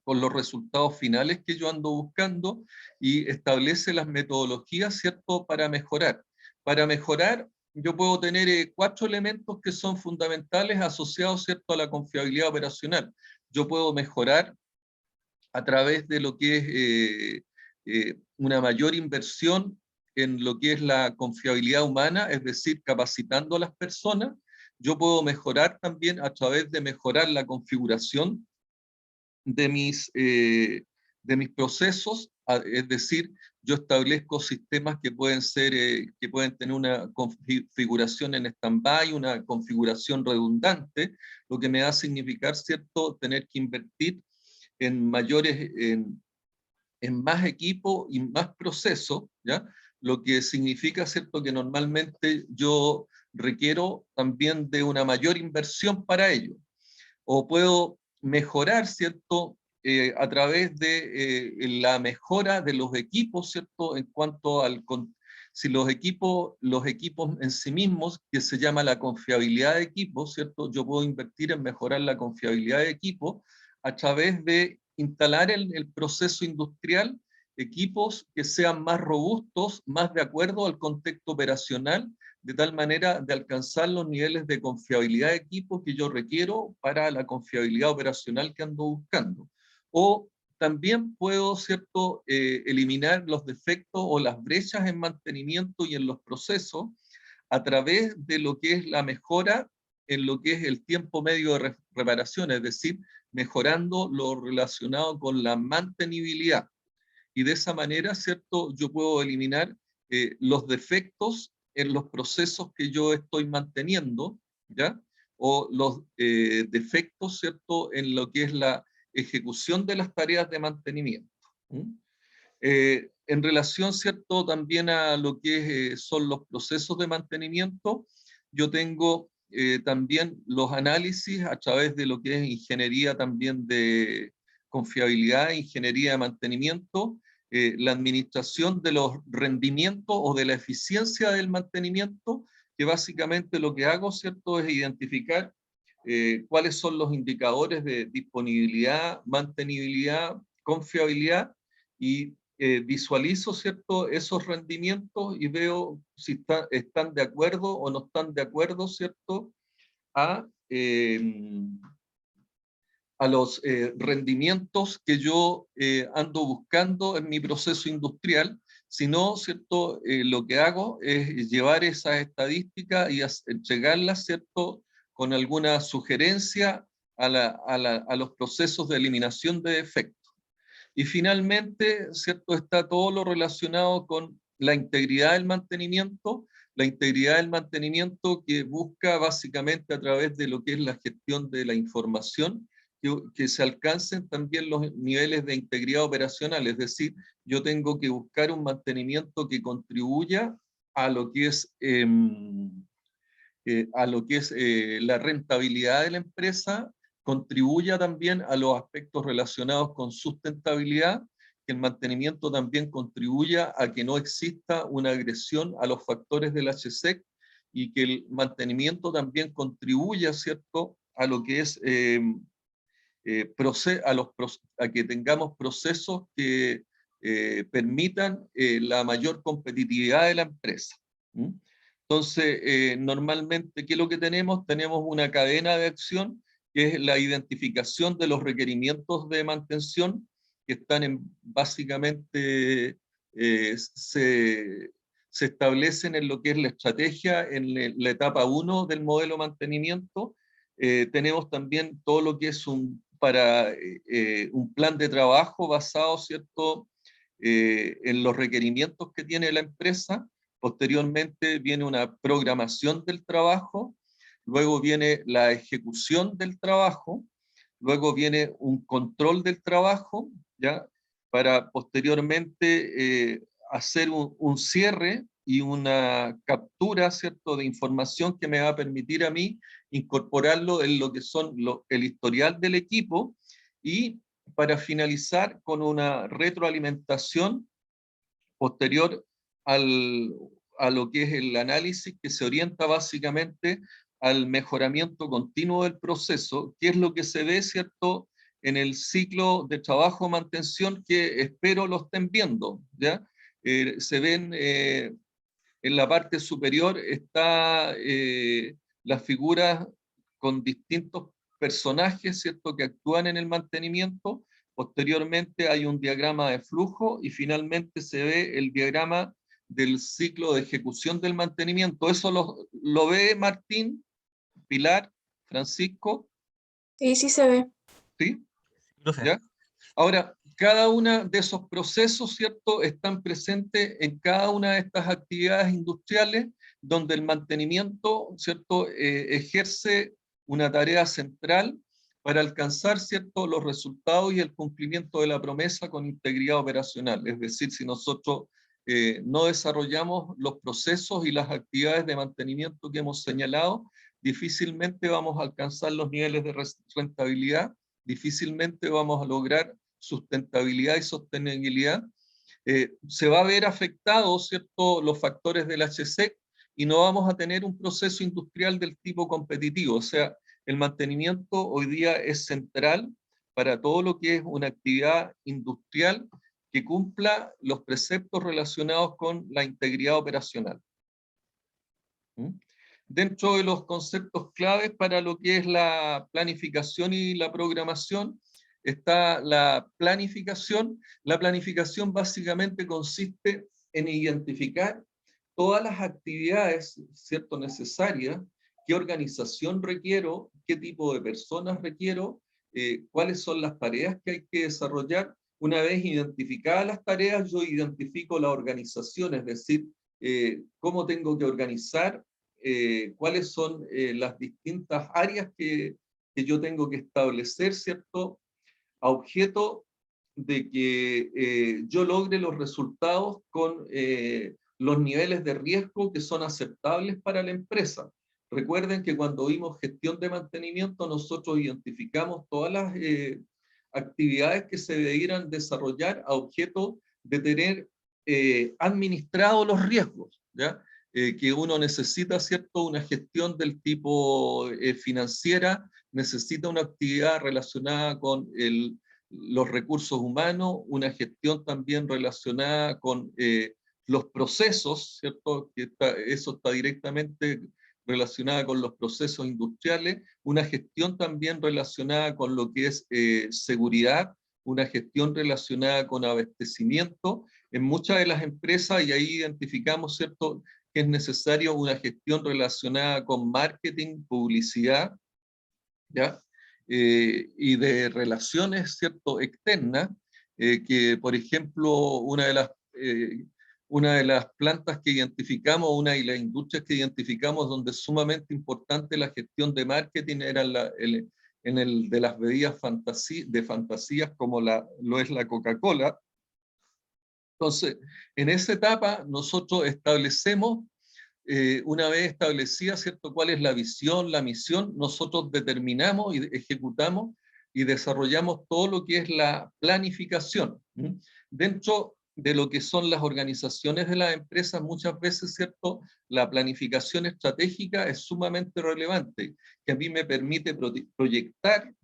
B: con los resultados finales que yo ando buscando y establece las metodologías, ¿cierto?, para mejorar. Para mejorar, yo puedo tener 4 elementos que son fundamentales asociados, ¿cierto?, a la confiabilidad operacional. Yo puedo mejorar a través de lo que es una mayor inversión en lo que es la confiabilidad humana, es decir, capacitando a las personas. Yo puedo mejorar también a través de mejorar la configuración de mis procesos, es decir, yo establezco sistemas que pueden tener una configuración en stand-by, una configuración redundante, lo que me va a significar, ¿cierto?, tener que invertir en más equipo y más procesos, ¿ya? Lo que significa, ¿cierto?, que normalmente yo requiero también de una mayor inversión para ello. O puedo mejorar, ¿cierto?, a través de la mejora de los equipos, ¿cierto?, en cuanto si los equipos en sí mismos, que se llama la confiabilidad de equipos, ¿cierto?, yo puedo invertir en mejorar la confiabilidad de equipos a través de instalar en el proceso industrial equipos que sean más robustos, más de acuerdo al contexto operacional, de tal manera de alcanzar los niveles de confiabilidad de equipo que yo requiero para la confiabilidad operacional que ando buscando. O también puedo, ¿cierto?, eliminar los defectos o las brechas en mantenimiento y en los procesos a través de lo que es la mejora en lo que es el tiempo medio de reparación, es decir, mejorando lo relacionado con la mantenibilidad. Y de esa manera, ¿cierto?, yo puedo eliminar los defectos en los procesos que yo estoy manteniendo, ¿ya? O los defectos, ¿cierto?, en lo que es la ejecución de las tareas de mantenimiento. En relación, ¿cierto?, también a lo que son los procesos de mantenimiento, yo tengo también los análisis a través de lo que es ingeniería también de confiabilidad, ingeniería de mantenimiento, la administración de los rendimientos o de la eficiencia del mantenimiento, que básicamente lo que hago, ¿cierto?, es identificar cuáles son los indicadores de disponibilidad, mantenibilidad, confiabilidad, y visualizo, ¿cierto?, esos rendimientos y veo si están de acuerdo o no están de acuerdo, ¿cierto?, a los rendimientos que yo ando buscando en mi proceso industrial, sino, ¿cierto?, lo que hago es llevar esas estadísticas y entregarlas, ¿cierto?, con alguna sugerencia a los procesos de eliminación de defectos. Y finalmente, ¿cierto?, está todo lo relacionado con la integridad del mantenimiento, que busca básicamente a través de lo que es la gestión de la información, que se alcancen también los niveles de integridad operacional, es decir, yo tengo que buscar un mantenimiento que contribuya a lo que es, la rentabilidad de la empresa, contribuya también a los aspectos relacionados con sustentabilidad, que el mantenimiento también contribuya a que no exista una agresión a los factores del HSEC y que el mantenimiento también contribuya, ¿cierto?, a lo que es a que tengamos procesos que permitan la mayor competitividad de la empresa. ¿Mm? Entonces, normalmente, ¿qué es lo que tenemos? Tenemos una cadena de acción que es la identificación de los requerimientos de mantención que están básicamente se establecen en lo que es la estrategia en la etapa 1 del modelo mantenimiento. Tenemos también todo lo que es un plan de trabajo basado, ¿cierto?, en los requerimientos que tiene la empresa. Posteriormente viene una programación del trabajo, luego viene la ejecución del trabajo, luego viene un control del trabajo, ¿ya?, para posteriormente hacer un cierre y una captura, ¿cierto?, de información que me va a permitir a mí incorporarlo en lo que son el historial del equipo, y para finalizar con una retroalimentación posterior a lo que es el análisis, que se orienta básicamente al mejoramiento continuo del proceso, que es lo que se ve, ¿cierto?, en el ciclo de trabajo-mantención, que espero lo estén viendo, ¿ya? Se ven, en la parte superior está las figuras con distintos personajes, ¿cierto?, que actúan en el mantenimiento. Posteriormente hay un diagrama de flujo y finalmente se ve el diagrama del ciclo de ejecución del mantenimiento. ¿Eso lo ve Martín, Pilar, Francisco?
D: Sí, sí se ve.
B: ¿Sí?
E: Profe.
B: ¿Ya? Ahora, cada uno de esos procesos, ¿cierto?, están presentes en cada una de estas actividades industriales, donde el mantenimiento, ¿cierto?, ejerce una tarea central para alcanzar, ¿cierto?, los resultados y el cumplimiento de la promesa con integridad operacional. Es decir, si nosotros no desarrollamos los procesos y las actividades de mantenimiento que hemos señalado, difícilmente vamos a alcanzar los niveles de rentabilidad, difícilmente vamos a lograr sustentabilidad y sostenibilidad. Se va a ver afectados, ¿cierto?, los factores del HSEC, y no vamos a tener un proceso industrial del tipo competitivo. O sea, el mantenimiento hoy día es central para todo lo que es una actividad industrial que cumpla los preceptos relacionados con la integridad operacional. ¿Mm? Dentro de los conceptos claves para lo que es la planificación y la programación, está la planificación. La planificación básicamente consiste en identificar todas las actividades, ¿cierto?, necesarias, qué organización requiero, qué tipo de personas requiero, cuáles son las tareas que hay que desarrollar. Una vez identificadas las tareas, yo identifico la organización, es decir, cómo tengo que organizar, cuáles son las distintas áreas que yo tengo que establecer, ¿cierto?, a objeto de que yo logre los resultados con los niveles de riesgo que son aceptables para la empresa. Recuerden que cuando vimos gestión de mantenimiento, nosotros identificamos todas las actividades que se debieran desarrollar a objeto de tener administrados los riesgos, ¿ya? Que uno necesita, ¿cierto?, una gestión del tipo financiera, necesita una actividad relacionada con los recursos humanos, una gestión también relacionada con los procesos, ¿cierto?, que eso está directamente relacionada con los procesos industriales, una gestión también relacionada con lo que es seguridad, una gestión relacionada con abastecimiento. En muchas de las empresas, y ahí identificamos, ¿cierto?, que es necesario una gestión relacionada con marketing, publicidad, ¿ya? Y de relaciones, ¿cierto?, externas, que por ejemplo una de las plantas que identificamos, una de las industrias que identificamos donde es sumamente importante la gestión de marketing era en el de las bebidas de fantasías como lo es la Coca-Cola. Entonces, en esa etapa nosotros establecemos, una vez establecida, ¿cierto?, cuál es la visión, la misión, nosotros determinamos y ejecutamos y desarrollamos todo lo que es la planificación. Dentro de lo que son las organizaciones de las empresas, muchas veces, ¿cierto?, la planificación estratégica es sumamente relevante, que a mí me permite proyectar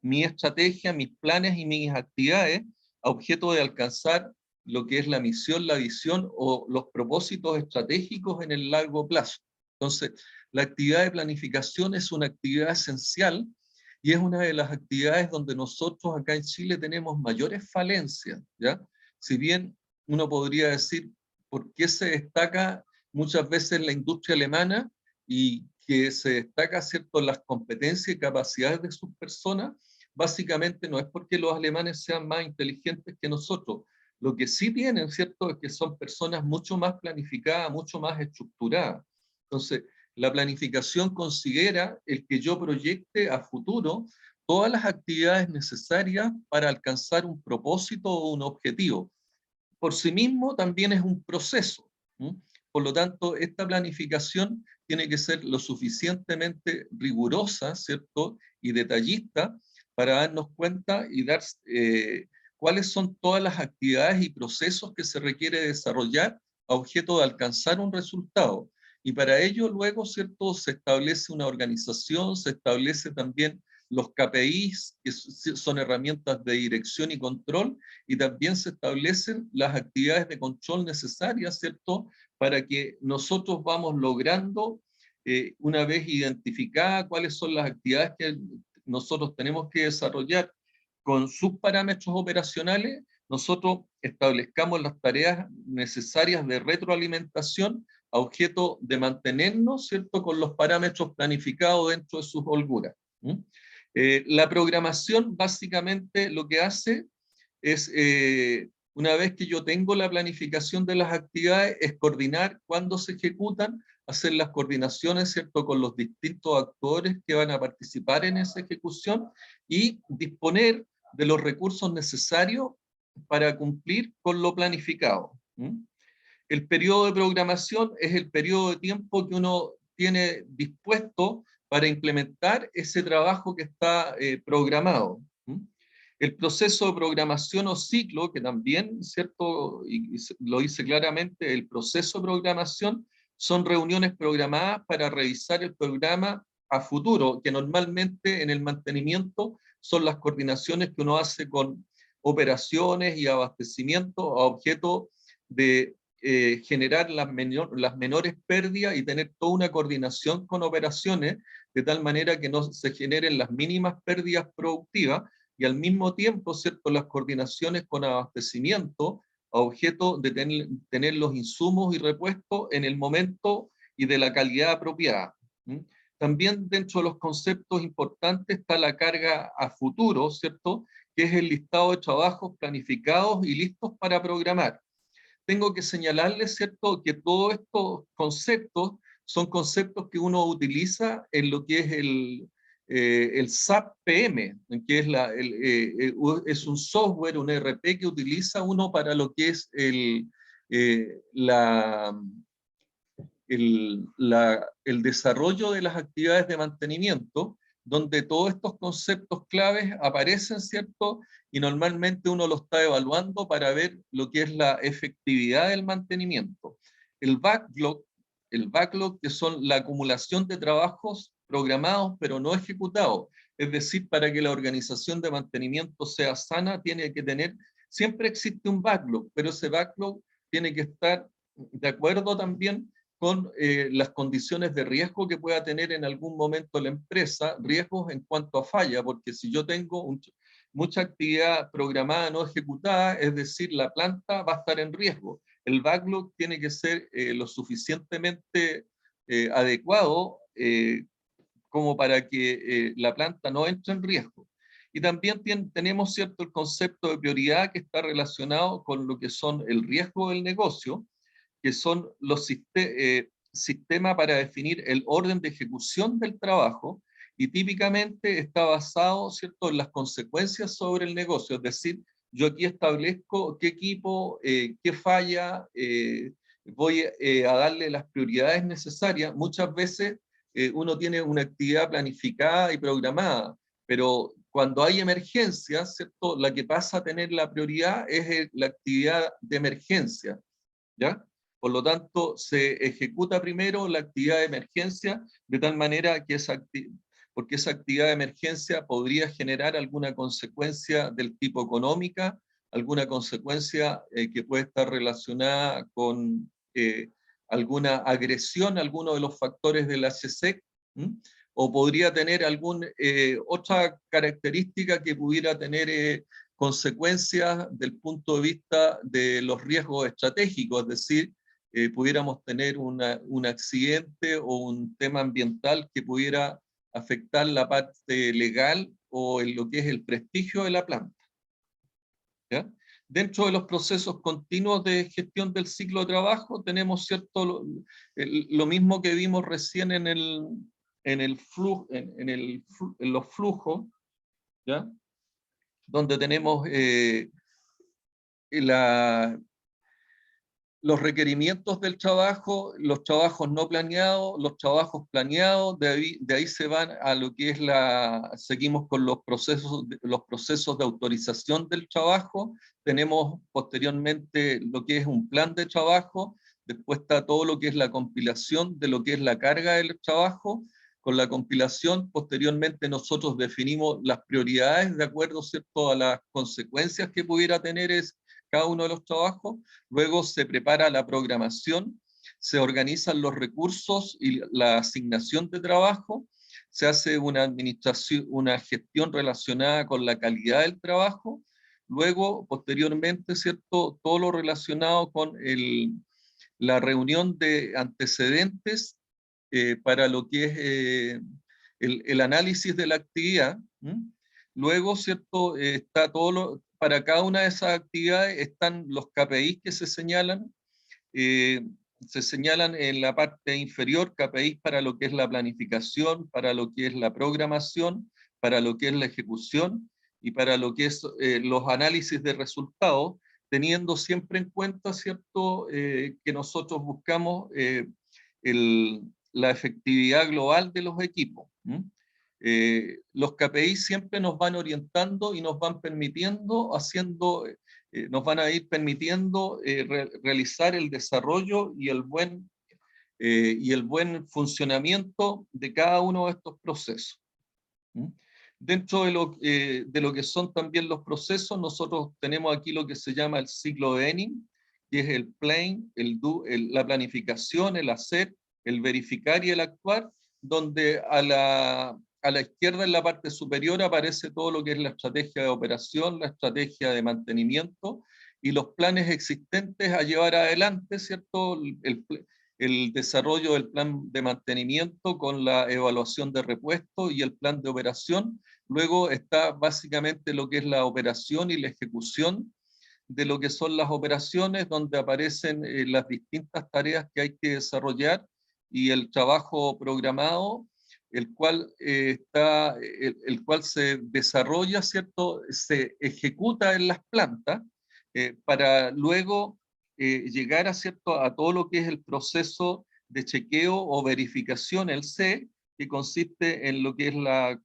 B: mi estrategia, mis planes y mis actividades a objeto de alcanzar lo que es la misión, la visión o los propósitos estratégicos en el largo plazo. Entonces, la actividad de planificación es una actividad esencial y es una de las actividades donde nosotros acá en Chile tenemos mayores falencias, ¿ya? Si bien uno podría decir por qué se destaca muchas veces la industria alemana y que se destaca, ¿cierto?, las competencias y capacidades de sus personas, básicamente no es porque los alemanes sean más inteligentes que nosotros. Lo que sí tienen, ¿cierto?, es que son personas mucho más planificadas, mucho más estructuradas. Entonces, la planificación considera el que yo proyecte a futuro todas las actividades necesarias para alcanzar un propósito o un objetivo. Por sí mismo también es un proceso. Por lo tanto, esta planificación tiene que ser lo suficientemente rigurosa, ¿cierto?, y detallista para darnos cuenta y dar cuáles son todas las actividades y procesos que se requiere desarrollar a objeto de alcanzar un resultado. Y para ello luego, ¿cierto?, se establece una organización, se establece también los KPIs, que son herramientas de dirección y control, y también se establecen las actividades de control necesarias, ¿cierto?, para que nosotros vamos logrando, una vez identificadas cuáles son las actividades que nosotros tenemos que desarrollar con sus parámetros operacionales, nosotros establezcamos las tareas necesarias de retroalimentación a objeto de mantenernos, ¿cierto?, con los parámetros planificados dentro de sus holguras. La programación básicamente lo que hace es, una vez que yo tengo la planificación de las actividades, es coordinar cuándo se ejecutan, hacer las coordinaciones, ¿cierto?, con los distintos actores que van a participar en esa ejecución y disponer de los recursos necesarios para cumplir con lo planificado. El periodo de programación es el periodo de tiempo que uno tiene dispuesto para implementar ese trabajo que está programado. El proceso de programación o ciclo, que también, ¿cierto?, y lo dice claramente, el proceso de programación son reuniones programadas para revisar el programa a futuro, que normalmente en el mantenimiento son las coordinaciones que uno hace con operaciones y abastecimiento a objeto de generar las menores pérdidas y tener toda una coordinación con operaciones de tal manera que no se generen las mínimas pérdidas productivas y al mismo tiempo, ¿cierto?, las coordinaciones con abastecimiento a objeto de tener los insumos y repuestos en el momento y de la calidad apropiada. También dentro de los conceptos importantes está la carga a futuro, ¿cierto?, que es el listado de trabajos planificados y listos para programar. Tengo que señalarles, ¿cierto?, que todos estos conceptos son conceptos que uno utiliza en lo que es el SAP PM, que es un software, un ERP que utiliza uno para lo que es el desarrollo de las actividades de mantenimiento, donde todos estos conceptos claves aparecen, ¿cierto? Y normalmente uno lo está evaluando para ver lo que es la efectividad del mantenimiento. El backlog, que son la acumulación de trabajos programados pero no ejecutados, es decir, para que la organización de mantenimiento sea sana, tiene que tener, siempre existe un backlog, pero ese backlog tiene que estar de acuerdo también con las condiciones de riesgo que pueda tener en algún momento la empresa, riesgos en cuanto a falla, porque si yo tengo mucha actividad programada no ejecutada, es decir, la planta va a estar en riesgo. El backlog tiene que ser lo suficientemente adecuado como para que la planta no entre en riesgo. Y también tenemos, ¿cierto?, el concepto de prioridad que está relacionado con lo que son el riesgo del negocio, que son los sistemas para definir el orden de ejecución del trabajo y típicamente está basado, ¿cierto?, en las consecuencias sobre el negocio, es decir, yo aquí establezco qué equipo, qué falla, voy a darle las prioridades necesarias. Muchas veces uno tiene una actividad planificada y programada, pero cuando hay emergencias, ¿cierto?, la que pasa a tener la prioridad es la actividad de emergencia, ¿ya? Por lo tanto, se ejecuta primero la actividad de emergencia de tal manera que porque esa actividad de emergencia podría generar alguna consecuencia del tipo económica, alguna consecuencia que puede estar relacionada con alguna agresión a alguno de los factores de la HSEC, o podría tener alguna otra característica que pudiera tener consecuencias del punto de vista de los riesgos estratégicos, es decir, pudiéramos tener un accidente o un tema ambiental que pudiera afectar la parte legal o en lo que es el prestigio de la planta, ¿ya? Dentro de los procesos continuos de gestión del ciclo de trabajo tenemos lo mismo que vimos recién en los flujos, ¿ya? Donde tenemos los requerimientos del trabajo, los trabajos no planeados, los trabajos planeados, de ahí se van a lo que es seguimos con los procesos de autorización del trabajo, tenemos posteriormente lo que es un plan de trabajo, después está todo lo que es la compilación de lo que es la carga del trabajo. Con la compilación, posteriormente nosotros definimos las prioridades de acuerdo, ¿cierto?, a las consecuencias que pudiera tener cada uno de los trabajos. Luego se prepara la programación, se organizan los recursos y la asignación de trabajo, se hace una administración, una gestión relacionada con la calidad del trabajo. Luego, posteriormente, ¿cierto?, todo lo relacionado con la reunión de antecedentes para lo que es el análisis de la actividad. Luego, ¿cierto?, está para cada una de esas actividades están los KPIs que se señalan en la parte inferior, KPIs para lo que es la planificación, para lo que es la programación, para lo que es la ejecución y para lo que es los análisis de resultados, teniendo siempre en cuenta, ¿cierto?, que nosotros buscamos la efectividad global de los equipos. Los KPI siempre nos van orientando y nos van permitiendo, nos van a ir permitiendo realizar el desarrollo y el buen funcionamiento de cada uno de estos procesos. Dentro de lo que son también los procesos, nosotros tenemos aquí lo que se llama el ciclo de Enning, que es el plan, la planificación, el hacer, el verificar y el actuar, donde a la izquierda en la parte superior aparece todo lo que es la estrategia de operación, la estrategia de mantenimiento y los planes existentes a llevar adelante, ¿cierto? El desarrollo del plan de mantenimiento con la evaluación de repuesto y el plan de operación. Luego está básicamente lo que es la operación y la ejecución de lo que son las operaciones, donde aparecen las distintas tareas que hay que desarrollar y el trabajo programado, el cual se desarrolla, ¿cierto?, se ejecuta en las plantas para luego llegar a todo lo que es el proceso de chequeo o verificación, el C, que consiste en lo que es la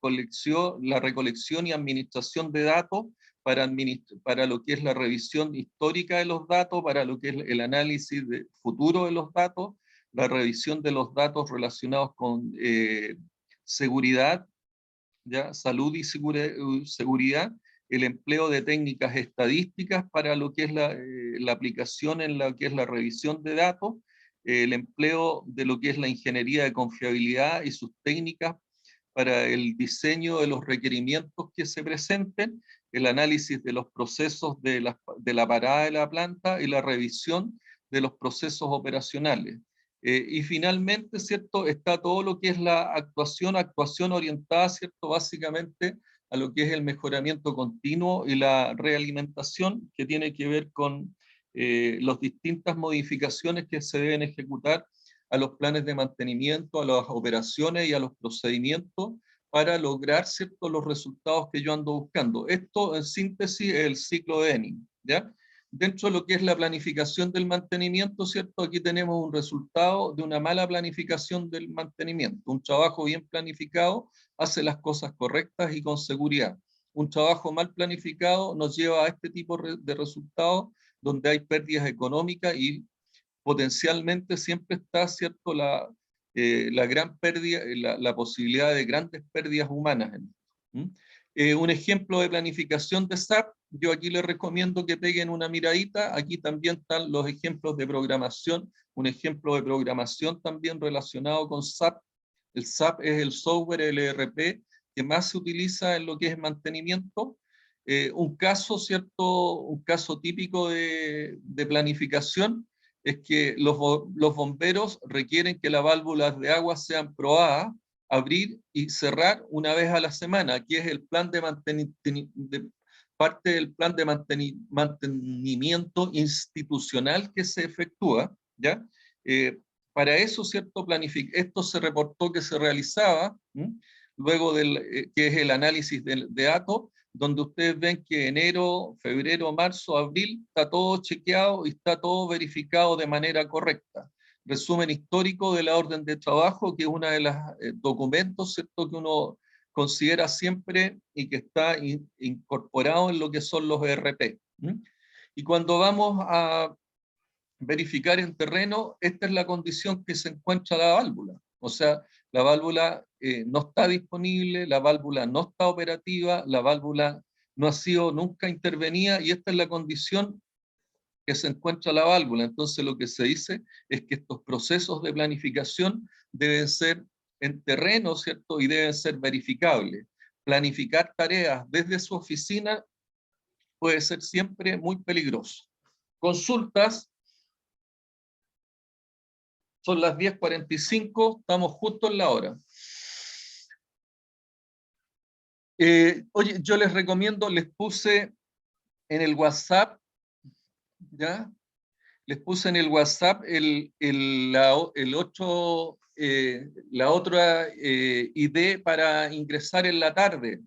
B: recolección y administración de datos para lo que es la revisión histórica de los datos, para lo que es el análisis futuro de los datos, la revisión de los datos relacionados con seguridad, ¿ya? Salud y seguridad, el empleo de técnicas estadísticas para lo que es la aplicación en lo que es la revisión de datos, el empleo de lo que es la ingeniería de confiabilidad y sus técnicas para el diseño de los requerimientos que se presenten, el análisis de los procesos de la parada de la planta y la revisión de los procesos operacionales. Y finalmente, ¿cierto?, está todo lo que es la actuación orientada, ¿cierto?, básicamente a lo que es el mejoramiento continuo y la realimentación, que tiene que ver con las distintas modificaciones que se deben ejecutar a los planes de mantenimiento, a las operaciones y a los procedimientos para lograr, ¿cierto?, los resultados que yo ando buscando. Esto, en síntesis, es el ciclo de Enning, ¿ya? Dentro de lo que es la planificación del mantenimiento, ¿cierto? Aquí tenemos un resultado de una mala planificación del mantenimiento. Un trabajo bien planificado hace las cosas correctas y con seguridad. Un trabajo mal planificado nos lleva a este tipo de resultados donde hay pérdidas económicas y potencialmente siempre está, ¿cierto?, la gran pérdida, la posibilidad de grandes pérdidas humanas. Un ejemplo de planificación de SAP, yo aquí les recomiendo que peguen una miradita, aquí también están los ejemplos de programación, un ejemplo de programación también relacionado con SAP. El SAP es el software, el ERP, que más se utiliza en lo que es mantenimiento. Un caso, ¿cierto? Un caso típico de planificación es que los bomberos requieren que las válvulas de agua sean probadas, abrir y cerrar una vez a la semana. Aquí es el plan de parte del plan de mantenimiento institucional que se efectúa, ¿ya? Para eso, ¿cierto? Esto se reportó que se realizaba, luego que es el análisis de datos, donde ustedes ven que enero, febrero, marzo, abril, está todo chequeado y está todo verificado de manera correcta. Resumen histórico de la orden de trabajo, que es uno de los documentos, ¿cierto?, que uno considera siempre y que está incorporado en lo que son los ERP. Y cuando vamos a verificar en terreno, esta es la condición que se encuentra la válvula. O sea, la válvula no está disponible, la válvula no está operativa, la válvula no ha sido nunca intervenida y esta es la condición que se encuentra la válvula. Entonces lo que se dice es que estos procesos de planificación deben ser en terreno, ¿cierto? Y deben ser verificables. Planificar tareas desde su oficina puede ser siempre muy peligroso. Consultas. Son las 10:45, estamos justo en la hora. Oye, yo les recomiendo, les puse en el WhatsApp, ¿ya? Les puse en el WhatsApp la otra ID para ingresar en la tarde.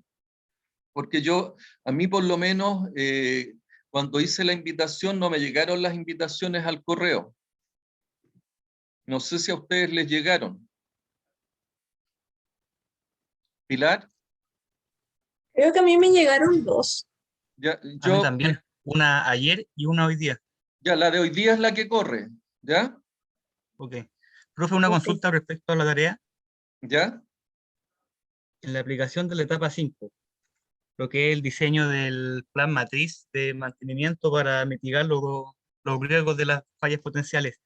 B: Porque a mí por lo menos, cuando hice la invitación, no me llegaron las invitaciones al correo. No sé si a ustedes les llegaron. Pilar.
D: Creo que a mí me llegaron 2.
B: Ya,
E: A mí también. Una ayer y una hoy día.
B: Ya, la de hoy día es la que corre, ¿ya?
E: Ok. Profe, una consulta respecto a la tarea.
B: ¿Ya?
E: En la aplicación de la etapa 5, lo que es el diseño del plan matriz de mantenimiento para mitigar los riesgos de las fallas potenciales.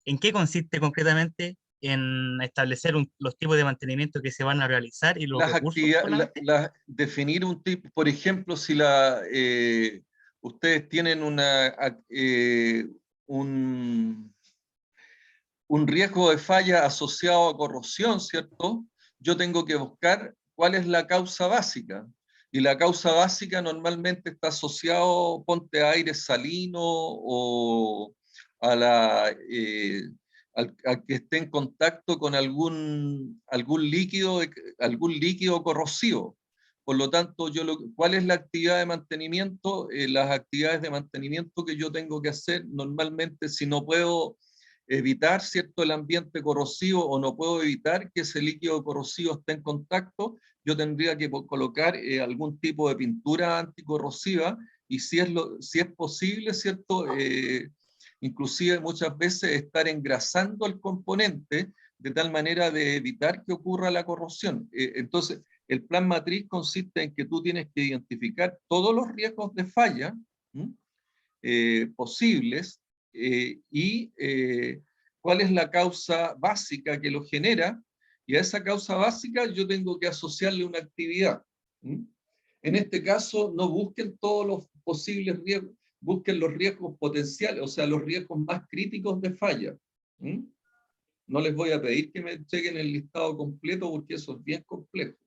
E: ¿En qué consiste concretamente en establecer los tipos de mantenimiento que se van a realizar y los
B: Las
E: recursos
B: actividades,
E: solamente?
B: definir un tipo, por ejemplo, si ustedes tienen un riesgo de falla asociado a corrosión, ¿cierto? Yo tengo que buscar cuál es la causa básica. Y la causa básica normalmente está asociado, ponte a aire salino o a que esté en contacto con algún líquido corrosivo. Por lo tanto, ¿cuál es la actividad de mantenimiento? Las actividades de mantenimiento que yo tengo que hacer normalmente, si no puedo evitar, ¿cierto?, el ambiente corrosivo o no puedo evitar que ese líquido corrosivo esté en contacto, yo tendría que colocar algún tipo de pintura anticorrosiva y si es posible, ¿cierto?, inclusive muchas veces estar engrasando el componente de tal manera de evitar que ocurra la corrosión. Entonces, el plan matriz consiste en que tú tienes que identificar todos los riesgos de falla posibles y cuál es la causa básica que lo genera, y a esa causa básica yo tengo que asociarle una actividad. En este caso, no busquen todos los posibles riesgos, busquen los riesgos potenciales, o sea, los riesgos más críticos de falla. No les voy a pedir que me chequen el listado completo porque eso es bien complejo.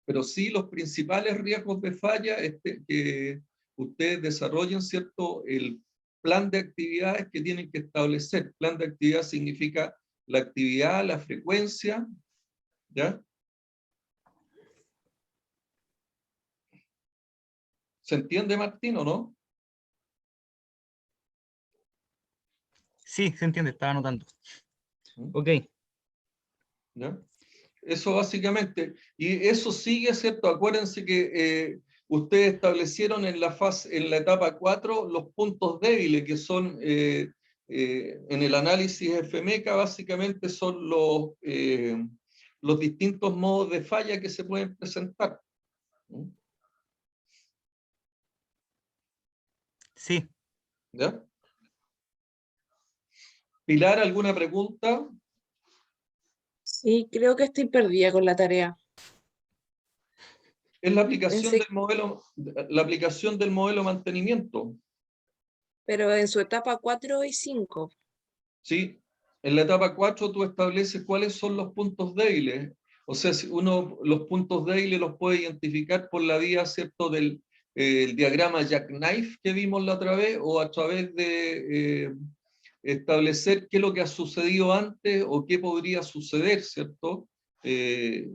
B: Pero sí los principales riesgos de falla que ustedes desarrollen, ¿cierto?, el plan de actividades que tienen que establecer. Plan de actividad significa la actividad, la frecuencia, ¿ya? ¿Se entiende, Martín, o no?
E: Sí, se entiende, estaba anotando.
B: ¿Mm?
E: Ok,
B: ¿Ya? Eso básicamente, y eso sigue, ¿cierto? Acuérdense que ustedes establecieron en la fase, en la etapa 4 los puntos débiles, que son en el análisis FMECA, básicamente son los distintos modos de falla que se pueden presentar. ¿Mm?
E: sí.
B: ¿Ya? Pilar, ¿alguna pregunta?
D: Sí, creo que estoy perdida con la tarea.
B: Es
D: Pensé,
B: la aplicación del modelo mantenimiento.
D: pero en su etapa 4 y 5.
B: ¿Sí? En la etapa 4 tú estableces cuáles son los puntos débiles. O sea, si uno los puntos débiles los puede identificar por la vía, ¿cierto?, del el diagrama Jackknife que vimos la otra vez, o a través de establecer qué es lo que ha sucedido antes o qué podría suceder, ¿cierto? Eh,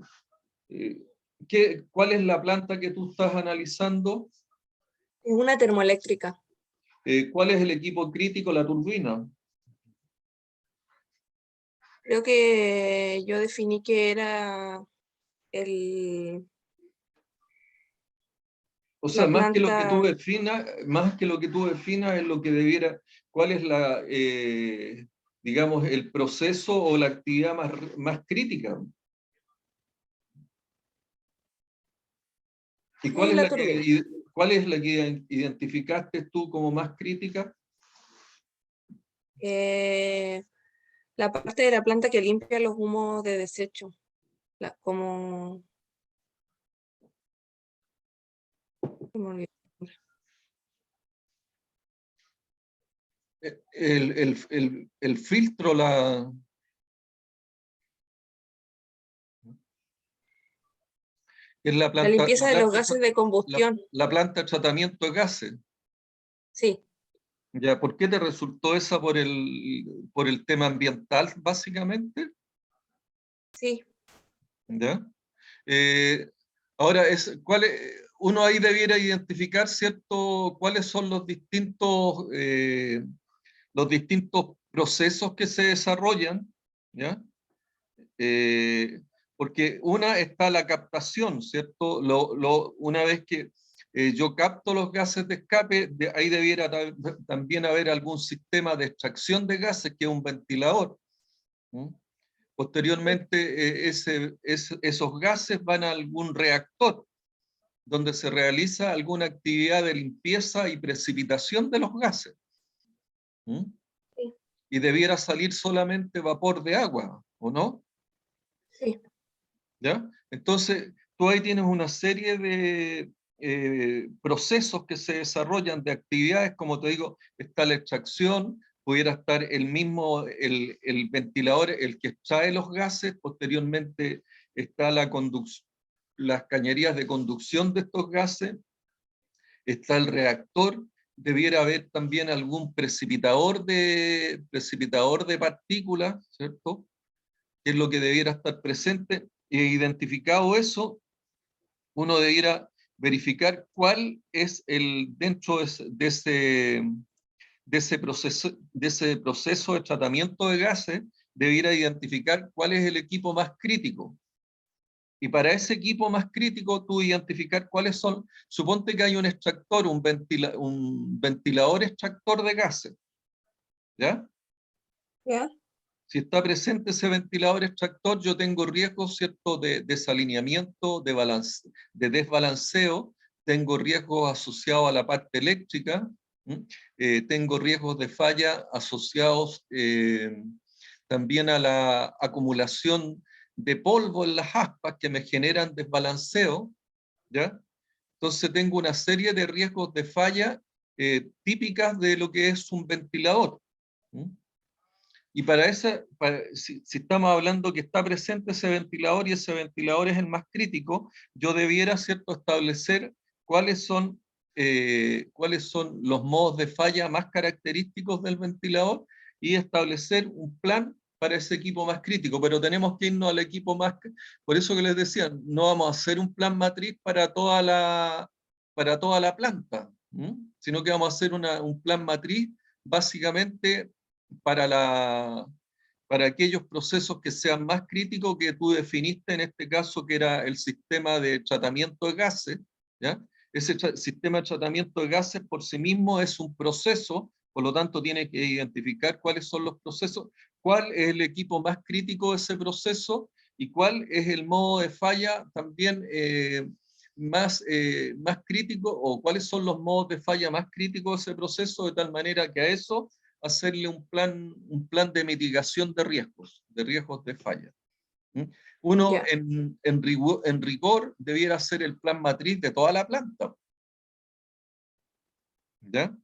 B: eh, ¿Cuál es la planta que tú estás analizando?
D: Es una termoeléctrica.
B: ¿Cuál es el equipo crítico? La turbina.
D: Creo que yo definí que era el,
B: O sea,
D: la
B: más que lo que tú
D: planta,
B: definas, más que lo que tú definas es lo que debiera, cuál es la, digamos, el proceso o la actividad más crítica. ¿Y
D: sí, la turbina.
B: cuál es la que identificaste tú como más crítica?
D: Eh, la parte de la planta que limpia los humos de desecho. Como... se me olvidó.
B: El filtro, es la
D: La
B: planta,
D: limpieza de los gases de combustión.
B: la planta de tratamiento de gases.
D: Sí,
B: ¿Ya? ¿Por qué te resultó esa por el tema ambiental, básicamente?
D: sí.
B: ¿Ya? Eh, ahora, uno ahí debiera identificar, ¿cierto?, cuáles son los distintos procesos que se desarrollan, ¿ya? Porque una está la captación, ¿cierto? Una vez que yo capto los gases de escape, ahí debiera también haber algún sistema de extracción de gases, que es un ventilador. ¿Mm? Posteriormente, esos gases van a algún reactor, donde se realiza alguna actividad de limpieza y precipitación de los gases. ¿Mm?
D: Sí.
B: Y debiera salir solamente vapor de agua, ¿o no?
D: Sí.
B: ¿Ya? Entonces, tú ahí tienes una serie de procesos que se desarrollan, de actividades, como te digo, está la extracción, pudiera estar el ventilador, el que extrae los gases, posteriormente está las cañerías de conducción de estos gases, está el reactor, debiera haber también algún precipitador de partículas, ¿cierto?, que es lo que debiera estar presente. E identificado eso, uno debiera verificar cuál es dentro de ese proceso de tratamiento de gases, debiera identificar cuál es el equipo más crítico. Y para ese equipo más crítico, tú identificar cuáles son, suponte que hay un extractor, un ventilador extractor de gases, ¿ya?
D: ¿Ya?
B: Si está presente ese ventilador extractor, yo tengo riesgos, ¿cierto?, de desalineamiento, de desbalanceo, tengo riesgos asociados a la parte eléctrica, tengo riesgos de falla asociados también a la acumulación de polvo en las aspas que me generan desbalanceo, ¿ya? Entonces tengo una serie de riesgos de falla típicas de lo que es un ventilador. Y si estamos hablando que está presente ese ventilador y ese ventilador es el más crítico, yo debiera, ¿cierto?, establecer cuáles son los modos de falla más característicos del ventilador y establecer un plan para ese equipo más crítico, pero tenemos que irnos al equipo por eso que les decía, no vamos a hacer un plan matriz para toda la planta, sino que vamos a hacer un plan matriz básicamente para aquellos procesos que sean más críticos que tú definiste en este caso, que era el sistema de tratamiento de gases, ¿ya? Ese sistema de tratamiento de gases por sí mismo es un proceso, por lo tanto tiene que identificar cuáles son los procesos, cuál es el equipo más crítico de ese proceso y cuál es el modo de falla también más crítico, o cuáles son los modos de falla más críticos de ese proceso, de tal manera que a eso hacerle un plan de mitigación de riesgos de falla. Uno
D: Ya.
B: en rigor debiera ser el plan matriz de toda la planta. ¿Ya?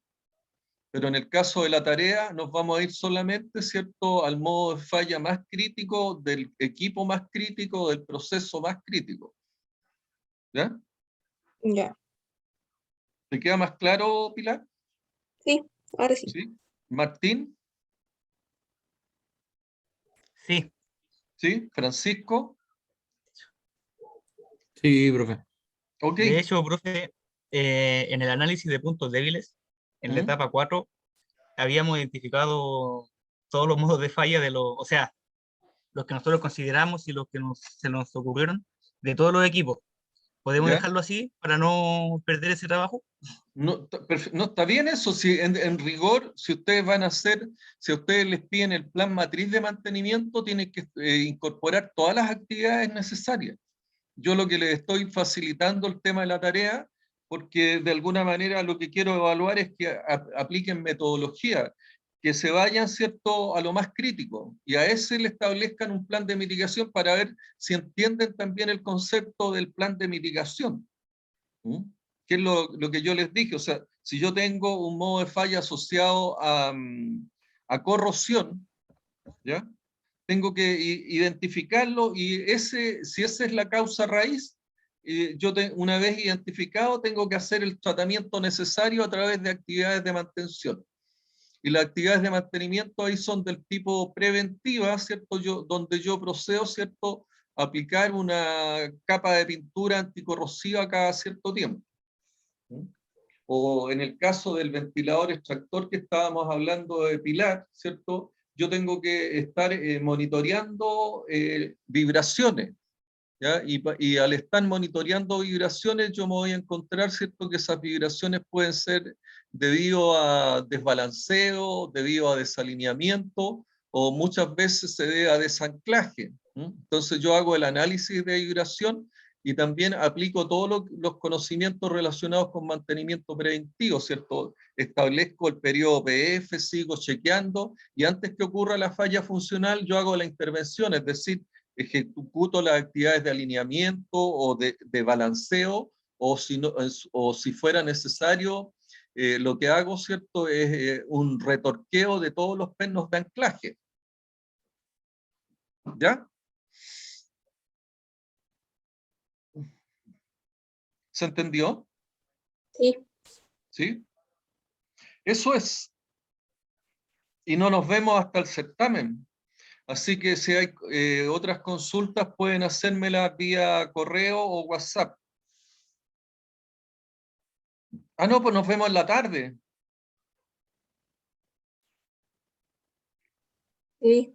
B: Pero en el caso de la tarea nos vamos a ir solamente, ¿cierto?, al modo de falla más crítico, del equipo más crítico, del proceso más crítico. ¿Ya?
D: Ya.
B: ¿Te queda más claro, Pilar?
D: Sí, ahora sí.
B: ¿Sí? ¿Martín?
E: Sí,
B: ¿Sí? ¿Francisco?
C: Sí, profe.
B: Ok.
E: de hecho, profe, en el análisis de puntos débiles, en la etapa 4, habíamos identificado todos los modos de falla o sea, los que nosotros consideramos y los que se nos ocurrieron de todos los equipos. ¿Podemos
B: ¿Ya?
E: dejarlo así para no perder ese trabajo?
B: No, no está bien eso, si en rigor, si ustedes van a hacer, si a ustedes les piden el plan matriz de mantenimiento, tienen que incorporar todas las actividades necesarias. Yo lo que les estoy facilitando el tema de la tarea, porque de alguna manera lo que quiero evaluar es que apliquen metodología, que se vayan, ¿cierto?, a lo más crítico, y a ese le establezcan un plan de mitigación para ver si entienden también el concepto del plan de mitigación. ¿Qué es lo que yo les dije? O sea, si yo tengo un modo de falla asociado a corrosión, ¿ya? Tengo que identificarlo, y si esa es la causa raíz, una vez identificado, tengo que hacer el tratamiento necesario a través de actividades de mantención. Y las actividades de mantenimiento ahí son del tipo preventiva, ¿cierto? Donde yo procedo, ¿cierto?, a aplicar una capa de pintura anticorrosiva cada cierto tiempo. O en el caso del ventilador extractor que estábamos hablando de Pilar, ¿cierto?, yo tengo que estar monitoreando vibraciones, ¿ya? Y al estar monitoreando vibraciones, yo me voy a encontrar, ¿cierto?, que esas vibraciones pueden ser debido a desbalanceo, debido a desalineamiento, o muchas veces se debe a desanclaje. Entonces yo hago el análisis de vibración y también aplico todos los conocimientos relacionados con mantenimiento preventivo, ¿cierto? Establezco el periodo PF, sigo chequeando, y antes que ocurra la falla funcional, yo hago la intervención, es decir, ejecuto las actividades de alineamiento o de balanceo, o si fuera necesario, lo que hago, ¿cierto?, es un retorqueo de todos los pernos de anclaje. ¿Ya? ¿Se entendió?
D: Sí.
B: ¿Sí? Eso es. Y no nos vemos hasta el certamen. Así que si hay otras consultas, pueden hacérmelas vía correo o WhatsApp. Ah, no, pues nos vemos en la tarde.
D: Sí.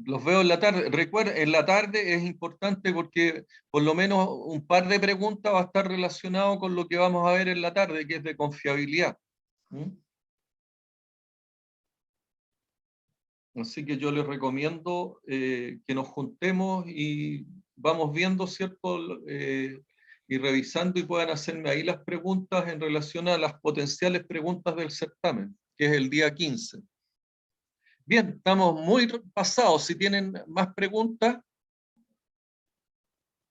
B: Los veo en la tarde. Recuerda, en la tarde es importante porque por lo menos un par de preguntas va a estar relacionado con lo que vamos a ver en la tarde, que es de confiabilidad. Así que yo les recomiendo que nos juntemos y vamos viendo, ¿cierto? Y revisando, y puedan hacerme ahí las preguntas en relación a las potenciales preguntas del certamen, que es el día 15. Bien, estamos muy pasados. Si tienen más preguntas,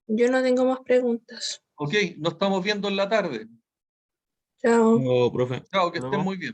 D: Yo no tengo más preguntas.
B: ok, nos estamos viendo en la tarde.
D: Chao.
C: No, profe.
B: Chao, que estén
E: Luego.
B: muy bien.